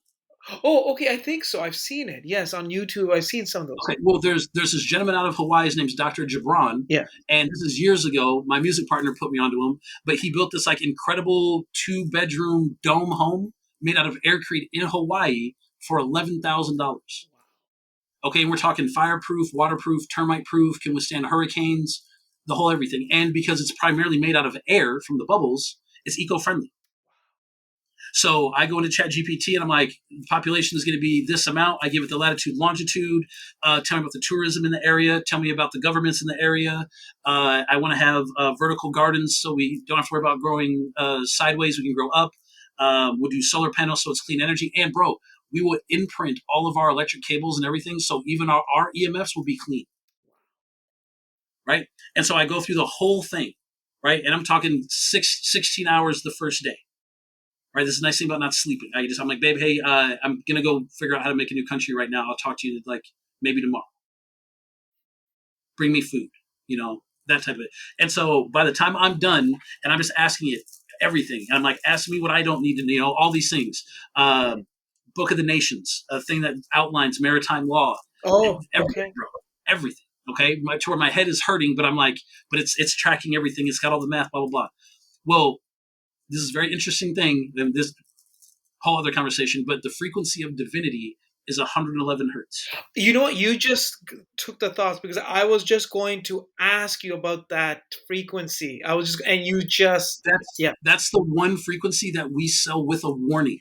Oh, okay. I think so. I've seen it. Yes, on YouTube. I've seen some of those. Okay, well, there's this gentleman out of Hawaii. His name's Dr. Gibran, Yeah. and this is years ago. My music partner put me onto him, but he built this like incredible 2-bedroom dome home made out of aircrete in Hawaii for $11,000. Okay, and we're talking fireproof, waterproof, termite proof, can withstand hurricanes, the whole everything. And because it's primarily made out of air from the bubbles, it's eco-friendly. So I go into ChatGPT and I'm like, the population is going to be this amount. I give it the latitude, longitude. Tell me about the tourism in the area. Tell me about the governments in the area. I want to have vertical gardens so we don't have to worry about growing sideways. We can grow up. We'll do solar panels so it's clean energy. And bro, we will imprint all of our electric cables and everything so even our EMFs will be clean. Right? And so I go through the whole thing. Right? And I'm talking 16 hours the first day. Right, this is the nice thing about not sleeping. I'm like, babe, hey, I'm gonna go figure out how to make a new country right now. I'll talk to you like maybe tomorrow. Bring me food, that type of it. And so by the time I'm done, and I'm just asking it everything, and I'm like, ask me what I don't need to, all these things. Book of the Nations, a thing that outlines maritime law, Oh, everything, okay. bro, everything. Okay, to where my head is hurting, but I'm like, but it's tracking everything. It's got all the math, blah blah blah. Well, this is a very interesting thing. And this whole other conversation, but the frequency of divinity is 111 hertz. You know what? You just took the thoughts because I was just going to ask you about that frequency. I was just, and you just, That's yeah. that's the one frequency that we sell with a warning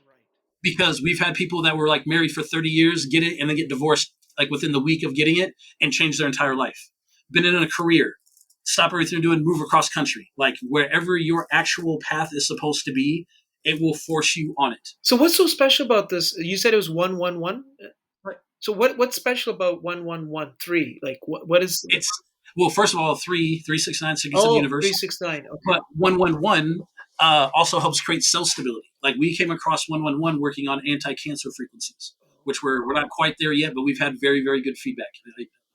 Right. because we've had people that were like married for 30 years get it and then get divorced like within the week of getting it and change their entire life. Been in a career, stop everything you're doing, move across country. Like wherever your actual path is supposed to be, it will force you on it. So what's so special about this? You said it was 111. Right. So what's special about 1113? Like what is? It's well, first of all, 3, 3, 6, 9, secrets of the Oh, universe. 369. Okay. But 111 also helps create cell stability. Like we came across 111 working on anti-cancer frequencies, which we're not quite there yet, but we've had very, very good feedback.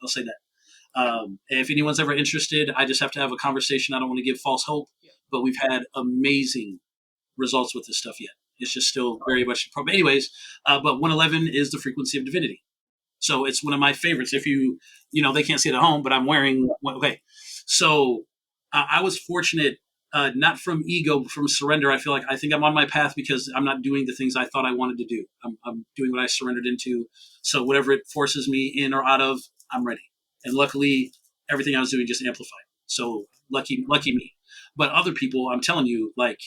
I'll say that. If anyone's ever interested, I just have to have a conversation. I don't want to give false hope, but we've had amazing results with this stuff yet. It's just still very much. But anyways, but 111 is the frequency of divinity. So it's one of my favorites. If they can't see it at home, but I'm wearing. Okay, so I was fortunate, not from ego, but from surrender. I think I'm on my path because I'm not doing the things I thought I wanted to do. I'm doing what I surrendered into. So whatever it forces me in or out of, I'm ready. And luckily, everything I was doing just amplified. So lucky me. But other people, I'm telling you, like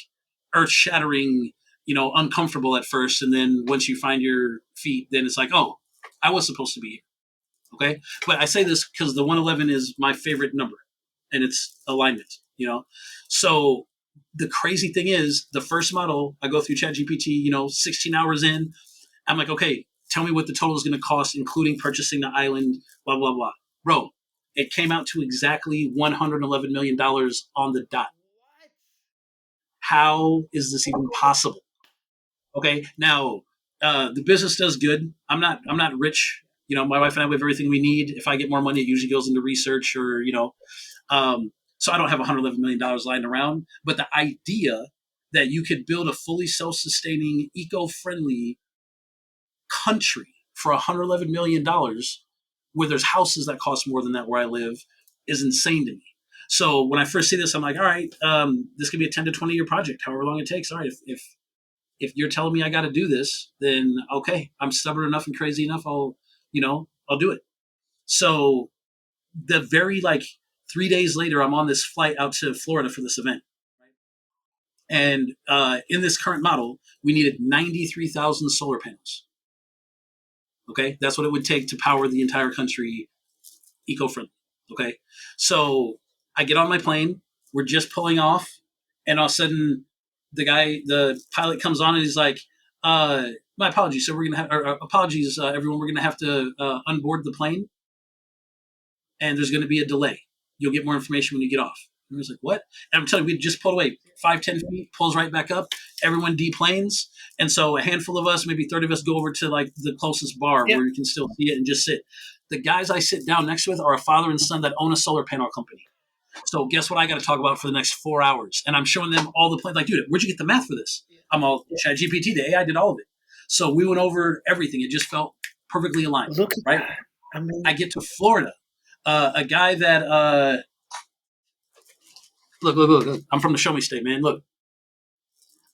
earth shattering, uncomfortable at first, and then once you find your feet, then it's like, oh, I was supposed to be here. Okay. But I say this because the 111 is my favorite number and it's alignment. So the crazy thing is the first model, I go through ChatGPT, 16 hours in, I'm like, okay, tell me what the total is going to cost, including purchasing the island, blah, blah, blah. Bro, it came out to exactly $111 million on the dot. How is this even possible? Okay. Now, the business does good. I'm not rich. My wife and I have everything we need. If I get more money, it usually goes into research or, so I don't have $111 million lying around. But the idea that you could build a fully self-sustaining, eco-friendly country for $111 million where there's houses that cost more than that where I live is insane to me. So when I first see this, I'm like, all right, this could be a 10 to 20 year project, however long it takes. All right, if you're telling me I got to do this, then okay, I'm stubborn enough and crazy enough. I'll do it. So the very 3 days later, I'm on this flight out to Florida for this event. And in this current model, we needed 93,000 solar panels. Okay, that's what it would take to power the entire country eco-friendly. Okay, so I get on my plane. We're just pulling off, and all of a sudden, the pilot comes on, and he's like, "My apologies. So we're gonna have apologies, everyone. We're gonna have to unboard the plane, and there's gonna be a delay. You'll get more information when you get off." And I was like, "What?" And I'm telling you, we just pulled away 5-10 feet, pulls right back up. Everyone deplanes, and so a handful of us, maybe 30 of us, go over to like the closest bar Yeah. where you can still see it and just sit. The guys I sit down next with are a father and son that own a solar panel company. So guess what I got to talk about for the next 4 hours? And I'm showing them all the plans. Like, dude, where'd you get the math for this? I'm all ChatGPT. The AI did all of it. So we went over everything. It just felt perfectly aligned, Look at right? that. I mean, I get to Florida. A guy that look. I'm from the Show Me State, man. Look,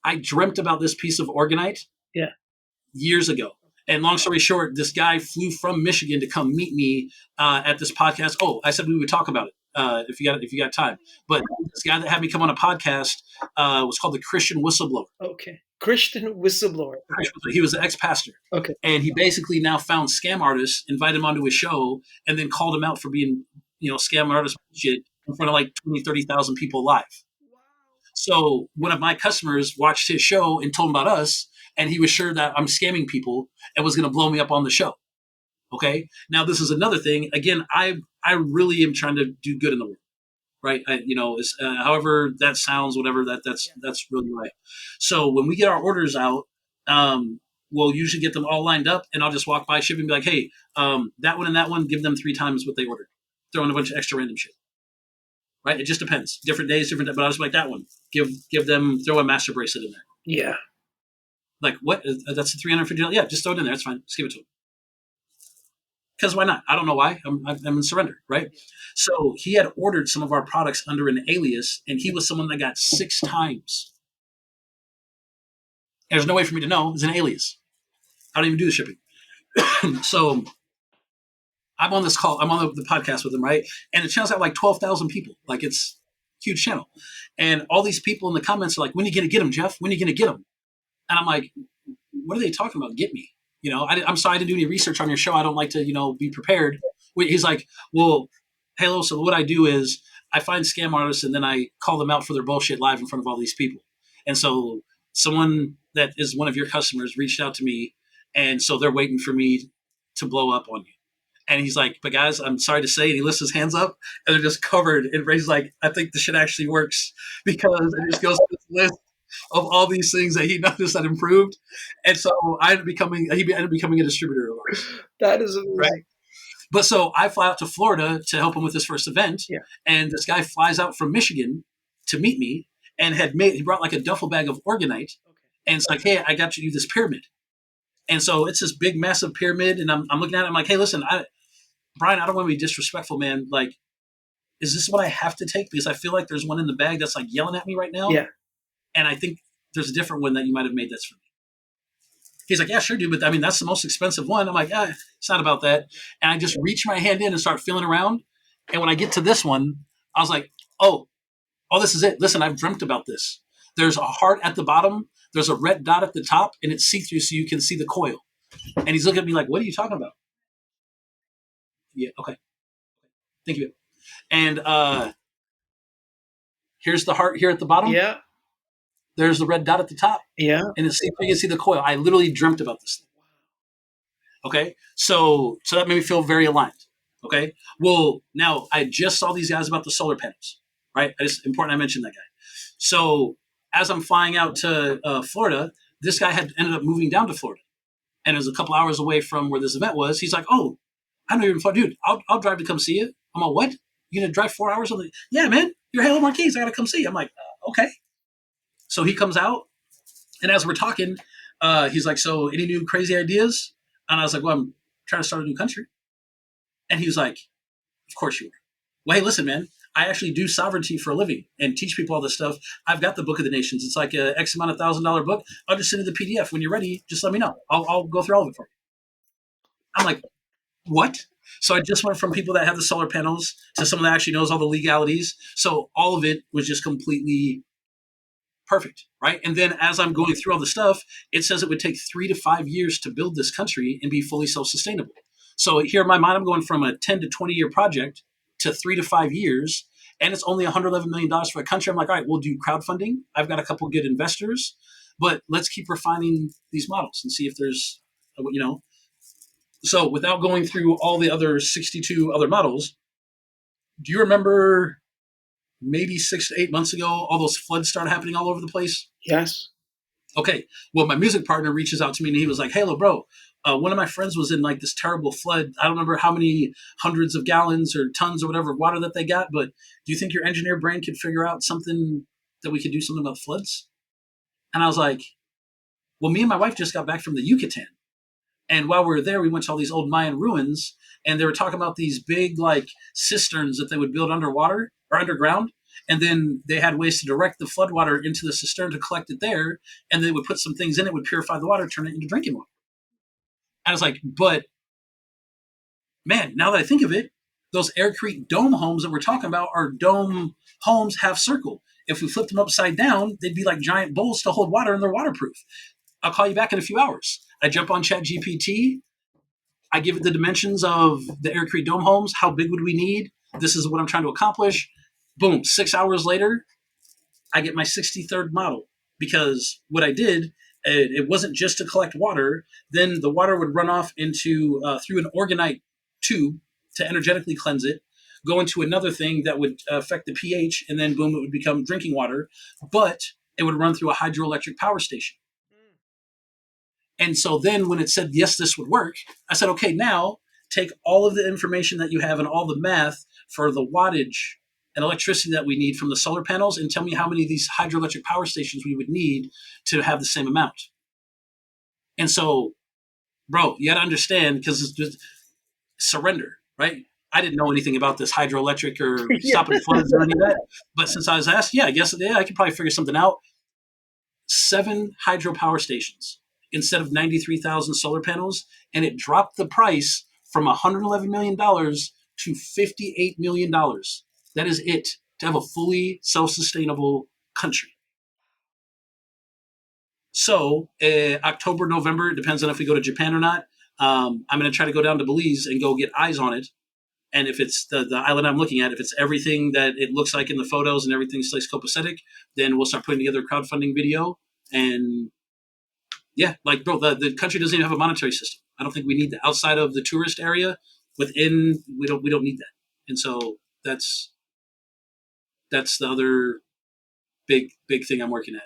I dreamt about this piece of organite yeah. years ago. And long story short, this guy flew from Michigan to come meet me at this podcast. Oh, I said we would talk about it if you got time. But this guy that had me come on a podcast was called the Christian Whistleblower. Okay. Christian whistleblower. He was an ex-pastor. Okay. And he basically now found scam artists, invited him onto his show, and then called him out for being, scam artist shit in front of like 20, 30,000 people live. So one of my customers watched his show and told him about us, and he was sure that I'm scamming people and was going to blow me up on the show. Okay. Now this is another thing. Again, I really am trying to do good in the world, right? However that sounds, whatever that's really right. So when we get our orders out, we'll usually get them all lined up, and I'll just walk by shipping and be like, hey, that one and that one, give them 3 times what they ordered. Throw in a bunch of extra random shit. Right? It just depends. Different days, different. But I was like that one. Give them, throw a master bracelet in there. Yeah. Like what? That's $350. Yeah, just throw it in there. It's fine. Just give it to them. Because why not? I don't know why. I'm in surrender, right? So he had ordered some of our products under an alias, and he was someone that got 6 times. There's no way for me to know. It's an alias. I don't even do the shipping. So I'm on this call. I'm on the podcast with him, right? And the channel's got like 12,000 people. Like it's a huge channel. And all these people in the comments are like, when are you going to get him, Jeff? When are you going to get him? And I'm like, what are they talking about? Get me. I'm sorry I didn't do any research on your show. I don't like to, be prepared. He's like, well, Halo, so what I do is I find scam artists and then I call them out for their bullshit live in front of all these people. And so someone that is one of your customers reached out to me, and so they're waiting for me to blow up on you. And he's like, but guys, I'm sorry to say, and he lifts his hands up and they're just covered. And Ray's like, I think the shit actually works, because it just goes to this list of all these things that he noticed that improved. And so he ended up becoming a distributor of ours. That is amazing. Right? But so I fly out to Florida to help him with his first event. Yeah. And this guy flies out from Michigan to meet me, and he brought like a duffel bag of organite. Okay. And it's like, hey, I got you this pyramid. And so it's this big, massive pyramid. And I'm looking at it. I'm like, hey, listen, Brian, I don't want to be disrespectful, man. Like, is this what I have to take? Because I feel like there's one in the bag that's like yelling at me right now. Yeah. And I think there's a different one that you might have made that's for me. He's like, yeah, sure, dude. But I mean, that's the most expensive one. I'm like, it's not about that. And I just reach my hand in and start feeling around. And when I get to this one, I was like, oh, this is it. Listen, I've dreamt about this. There's a heart at the bottom. There's a red dot at the top, and it's see-through so you can see the coil. And he's looking at me like, what are you talking about? Yeah, okay. Thank you. And here's the heart here at the bottom. Yeah. There's the red dot at the top. Yeah. And you can see the coil. I literally dreamt about this thing. Okay. So that made me feel very aligned. Okay. Well, now I just saw these guys about the solar panels, right? It's important I mentioned that guy. So as I'm flying out to Florida, this guy had ended up moving down to Florida, and it was a couple hours away from where this event was. He's like, oh, I know you're in Florida. Dude, I'll drive to come see you. I'm like, what? You gonna drive 4 hours? Yeah, man, you're Halo Marques. I gotta come see you. I'm like, okay. So he comes out, and as we're talking, he's like, so any new crazy ideas? And I was like, well, I'm trying to start a new country. And he was like, of course you are. Well, hey, listen, man, I actually do sovereignty for a living and teach people all this stuff. I've got the Book of the Nations. It's like a X amount of $1,000 book. I'll just send you the PDF. When you're ready, just let me know. I'll go through all of it for you. I'm like, what? So I just went from people that have the solar panels to someone that actually knows all the legalities. So all of it was just completely Perfect, right? And then as I'm going through all the stuff, it says it would take 3 to 5 years to build this country and be fully self-sustainable. So here in my mind, I'm going from a 10 to 20 year project to 3 to 5 years, and it's only $111 million for a country. I'm like, all right, we'll do crowdfunding. I've got a couple good investors, but let's keep refining these models and see if there's, you know. So without going through all the other 62 other models, do you remember maybe 6 to 8 months ago, all those floods started happening all over the place? Yes. Okay. Well, my music partner reaches out to me and he was like, "Hey, bro, one of my friends was in like this terrible flood. I don't remember how many hundreds of gallons or tons or whatever of water that they got, but do you think your engineer brain could figure out something that we could do something about floods?" And I was like, well, me and my wife just got back from the Yucatan. And while we were there, we went to all these old Mayan ruins, and they were talking about these big like cisterns that they would build underwater or underground. And then they had ways to direct the floodwater into the cistern to collect it there, and they would put some things in it, would purify the water, turn it into drinking water. I was like, but man, now that I think of it, those aircrete dome homes that we're talking about are dome homes half circle. If we flipped them upside down, they'd be like giant bowls to hold water, and they're waterproof. I'll call you back in a few hours. I jump on ChatGPT. I give it the dimensions of the aircrete dome homes. How big would we need? This is what I'm trying to accomplish. Boom, 6 hours later, I get my 63rd model, because what I did, it wasn't just to collect water. Then the water would run off into through an orgonite tube to energetically cleanse it, go into another thing that would affect the pH, and then boom, it would become drinking water. But it would run through a hydroelectric power station. And so then when it said, yes, this would work, I said, okay, now take all of the information that you have and all the math for the wattage and electricity that we need from the solar panels, and tell me how many of these hydroelectric power stations we would need to have the same amount. And so, bro, you got to understand, because it's just surrender, right? I didn't know anything about this hydroelectric or Yeah. stopping floods or any of that. But since I was asked, yeah, I guess I could probably figure something out. 7 hydropower stations instead of 93,000 solar panels, and it dropped the price from $111 million to $58 million. That is it, to have a fully self-sustainable country. So October, November, it depends on if we go to Japan or not. I'm going to try to go down to Belize and go get eyes on it. And if it's the island I'm looking at, if it's everything that it looks like in the photos and everything's like copacetic, then we'll start putting together a crowdfunding video. And yeah, like, bro, the country doesn't even have a monetary system. I don't think we need that outside of the tourist area. Within, we don't need that. And so that's the other big thing I'm working at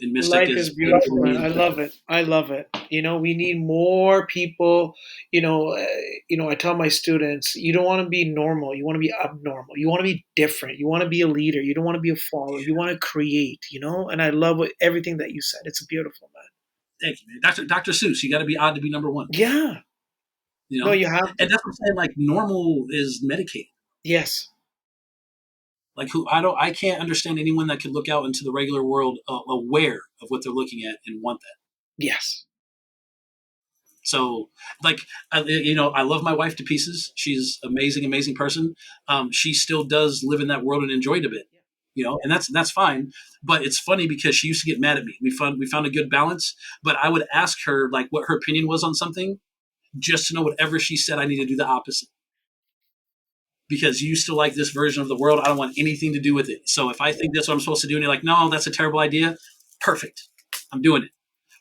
in Mystech Life is is beautiful, man. I being. love it. I love it. We need more people. I tell my students, you don't want to be normal. You want to be abnormal. You want to be different. You want to be a leader. You don't want to be a follower. You want to create. And I love everything that you said. It's beautiful, man. Thank you, man. Dr. Seuss, you got to be odd to be number one. Yeah. You No, know, you have and to. that's what I'm saying. Like, normal is medicated. Yes. Like, I can't understand anyone that could look out into the regular world aware of what they're looking at and want that. Yes. So, like, I love my wife to pieces. She's amazing person. She still does live in that world and enjoy it a bit, and that's fine. But it's funny because she used to get mad at me. We found a good balance, but I would ask her like what her opinion was on something, just to know whatever she said, I need to do the opposite. Because you still like this version of the world, I don't want anything to do with it. So if I think that's what I'm supposed to do, and you're like, no, that's a terrible idea, perfect, I'm doing it.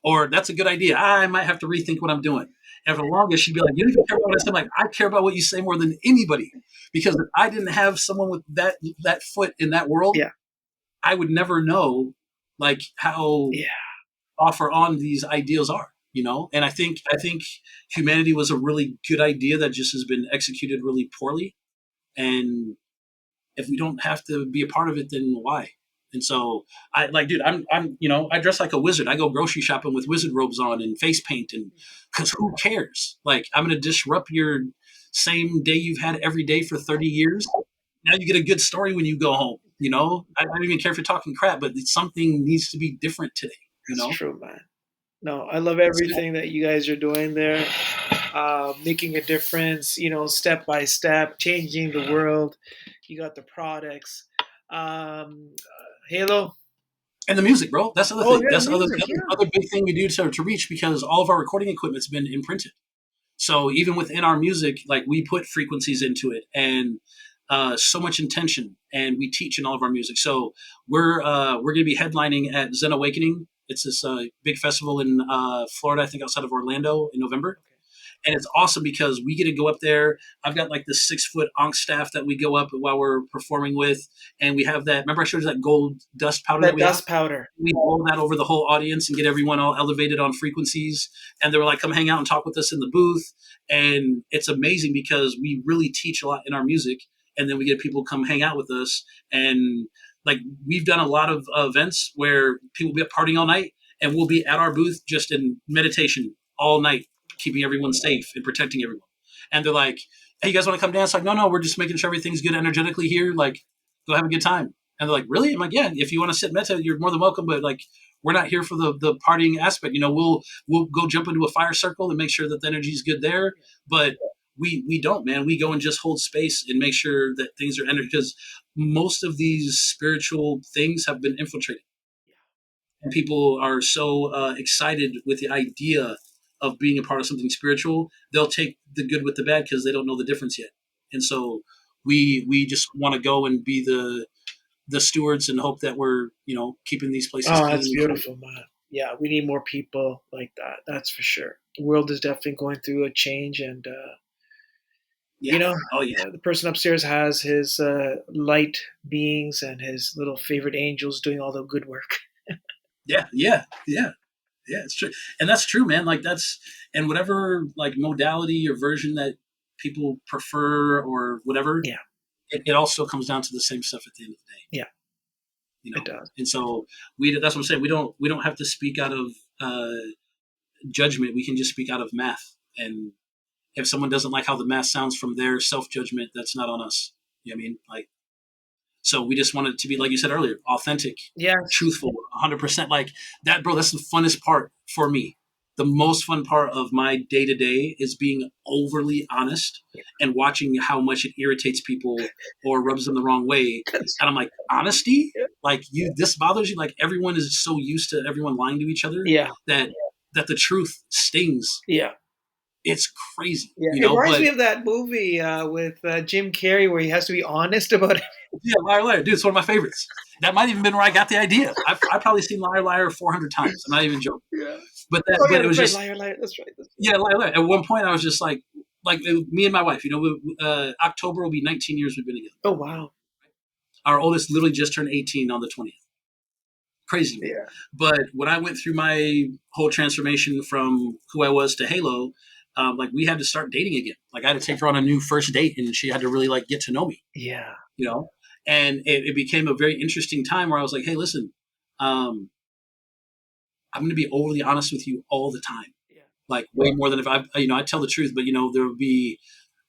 Or that's a good idea, I might have to rethink what I'm doing. And for the longest, she'd be like, you don't even care about what I say. I'm like, I care about what you say more than anybody. Because if I didn't have someone with that foot in that world, Yeah. I would never know like how Yeah. off or on these ideals are. And I think humanity was a really good idea that just has been executed really poorly. And if we don't have to be a part of it, then why? And so I like, dude, I dress like a wizard. I go grocery shopping with wizard robes on and face paint, and because who cares? Like, I'm going to disrupt your same day you've had every day for 30 years. Now you get a good story when you go home. I don't even care if you're talking crap, but something needs to be different today. You That's know, true, man. No, I love so, everything that you guys are doing there, making a difference, step by step, changing the world. You got the products. Halo, And the music, bro. That's the other Oh thing. yeah, That's the other, music. the Yeah. other big thing we do to reach, because all of our recording equipment's been imprinted. So even within our music, like we put frequencies into it and so much intention, and we teach in all of our music. So we're going to be headlining at Zen Awakening. It's this big festival in Florida, I think outside of Orlando in November. Okay. And it's awesome because we get to go up there. I've got like this 6 foot onk staff that we go up while we're performing with, and we have that. Remember, I showed you that gold dust powder that That we have. dust powder. We blow that over the whole audience and get everyone all elevated on frequencies. And they were like, "Come hang out and talk with us in the booth." And it's amazing because we really teach a lot in our music, and then we get people come hang out with us. And like we've done a lot of events where people will be up partying all night, and we'll be at our booth just in meditation all night, keeping everyone safe and protecting everyone. And they're like, "Hey, you guys want to come dance?" Like, no, we're just making sure everything's good energetically here. Like, go have a good time. And they're like, "Really?" I'm like, "Yeah, if you want to sit and meditate, you're more than welcome. But like, we're not here for the partying aspect. We'll go jump into a fire circle and make sure that the energy's good there. But we don't, man. We go and just hold space and make sure that things are entered, because most of these spiritual things have been infiltrated, and people are so excited with the idea of being a part of something spiritual. They'll take the good with the bad because they don't know the difference yet. And so we just want to go and be the stewards and hope that we're keeping these places Oh, clean that's and cool. beautiful, man. Yeah, we need more people like that. That's for sure. The world is definitely going through a change, and Yeah. you know, Oh yeah. the person upstairs has his light beings and his little favorite angels doing all the good work. Yeah. Yeah. Yeah. Yeah. It's true, and that's true, man. Like that's and whatever like modality or version that people prefer or whatever, Yeah, it all still comes down to the same stuff at the end of the day. yeah, You it know, does. and so that's what I'm saying. We don't have to speak out of judgment. We can just speak out of math. And if someone doesn't like how the math sounds from their self judgment, that's not on us. You know what I mean? Like, so we just want it to be, like you said earlier, authentic, Yes. truthful, 100%. Like that, bro. That's the funnest part for me. The most fun part of my day to day is being overly honest and watching how much it irritates people or rubs them the wrong way. And I'm like, honesty? Like this bothers you? Like everyone is so used to everyone lying to each other Yeah, that the truth stings. yeah, It's crazy, yeah. It reminds but me of that movie with Jim Carrey where he has to be honest about it. yeah, Liar Liar, dude, it's one of my favorites. That might even been where I got the idea. I've probably seen Liar Liar 400 times. I'm not even joking. Yeah. Oh But yeah, it was that's right. just Liar, liar. That's right. That's right. yeah, Liar Liar. At one point, I was just like me and my wife. October will be 19 years we've been together. Oh wow. Our oldest literally just turned 18 on the 20th. Crazy man. Yeah. But when I went through my whole transformation from who I was to Halo, like we had to start dating again. Like I had to take her on a new first date, and she had to really like get to know me. Yeah. You know, and it became a very interesting time where I was like, hey, listen, um, I'm going to be overly honest with you all the time, Yeah. like way more than if I tell the truth, but there will be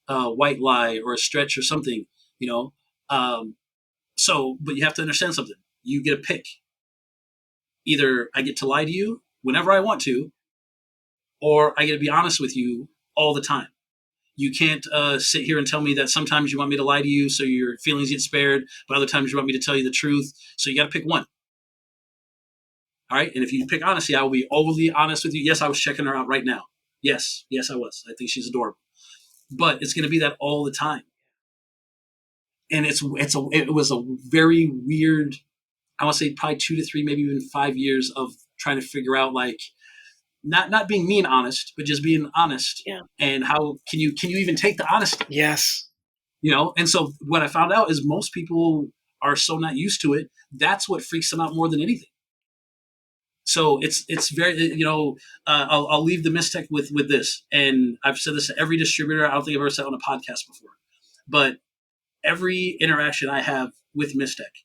a white lie or a stretch or something, you know. Um, but you have to understand something. You get a pick. Either I get to lie to you whenever I want to, or I get to be honest with you all the time. You can't sit here and tell me that sometimes you want me to lie to you so your feelings get spared, but other times you want me to tell you the truth. So you got to pick one. All right. And if you pick honesty, I will be overly honest with you. Yes, I was checking her out right now. Yes, I was. I think she's adorable. But it's going to be that all the time. And it was a very weird, I want to say probably 2 to 3, maybe even 5 years of trying to figure out like not being mean honest, but just being honest. Yeah. And how can you even take the honesty? Yes. And so what I found out is most people are so not used to it. That's what freaks them out more than anything. So it's very, I'll leave the Mystech with this. And I've said this to every distributor. I don't think I've ever said it on a podcast before, but every interaction I have with Mystech,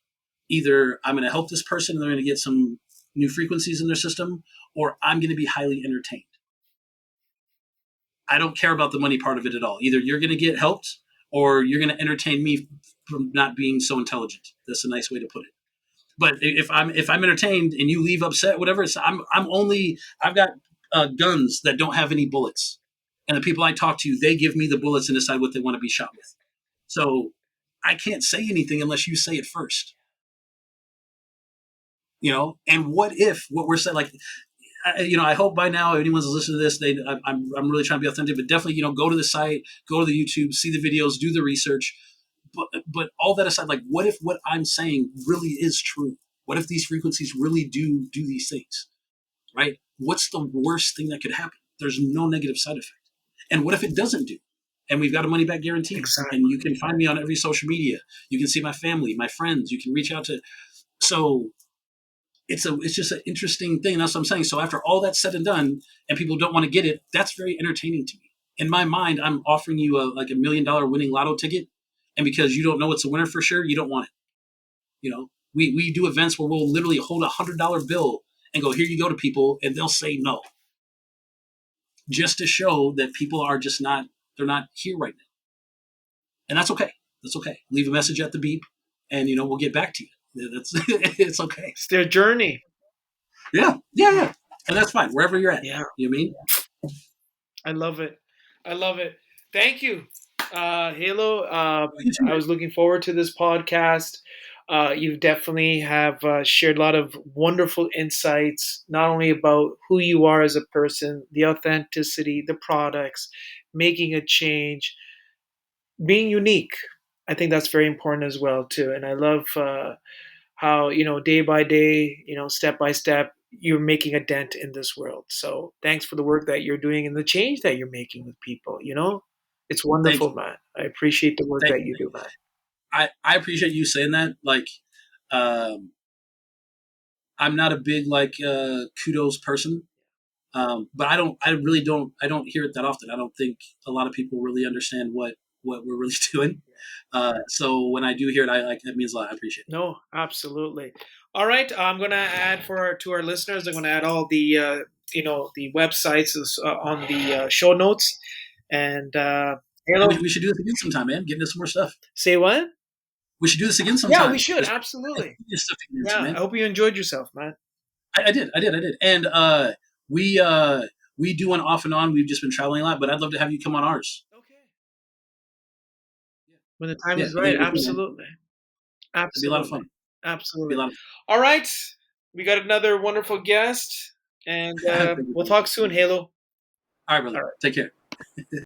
either I'm going to help this person and they're going to get some new frequencies in their system, or I'm going to be highly entertained. I don't care about the money part of it at all. Either you're going to get helped or you're going to entertain me from not being so intelligent. That's a nice way to put it. But if I'm entertained and you leave upset, whatever, I've got guns that don't have any bullets, and the people I talk to, they give me the bullets and decide what they want to be shot with. So I can't say anything unless you say it first. And what if what we're saying, like, I hope by now if anyone's listening to this, I'm really trying to be authentic, but definitely, go to the site, go to the YouTube, see the videos, do the research. But all that aside, like, what if what I'm saying really is true? What if these frequencies really do these things, right? What's the worst thing that could happen? There's no negative side effect. And what if it doesn't do? And we've got a money back guarantee. Exactly. And you can find me on every social media. You can see my family, my friends. You can reach out to. So it's just an interesting thing. That's what I'm saying. So after all that's said and done, and people don't want to get it, that's very entertaining to me. In my mind, I'm offering you like $1 million winning lotto ticket, and because you don't know it's a winner for sure, you don't want it. We do events where we'll literally hold $100 bill and go, here you go, to people, and they'll say no, just to show that people are just not, they're not here right now, and that's okay. That's okay. Leave a message at the beep, and we'll get back to you. That's it's okay. It's their journey. Yeah, yeah, yeah. And that's fine, wherever you're at. Yeah. You know what I mean? I love it. I love it. Thank you, Halo. You too, I man. was looking forward to this podcast. You definitely have shared a lot of wonderful insights, not only about who you are as a person, the authenticity, the products, making a change, being unique. I think that's very important as well too. And I love how day by day, step by step, you're making a dent in this world. So thanks for the work that you're doing and the change that you're making with people. It's Thank wonderful, you. man. I appreciate the work Thank that you. you do, man. I appreciate you saying that. Like, um, I'm not a big, like, kudos person. But I really I don't hear it that often. I don't think a lot of people really understand what we're really doing. So when I do hear it, I like, it means a lot. I appreciate it. No, absolutely. All right, I'm gonna add to our listeners. I'm gonna add all the the websites on the show notes. And And Halo, we should do this again sometime, man. Get into some more stuff. say what? We should do this again Yeah, we sometime. should There's absolutely. stuff to get into, Yeah, I man. hope you enjoyed yourself, man. I did. And we we do one off and on. We've just been traveling a lot, but I'd love to have you come on ours. Okay. When the time Yeah, is I think right, it'd be cool, man. absolutely. It'd be a lot of Absolutely. fun. It'd be a Absolutely. lot of All right. We got another wonderful guest, and fun. Thank you, we'll brother. talk soon, Halo. All right, All brother. right. Take care.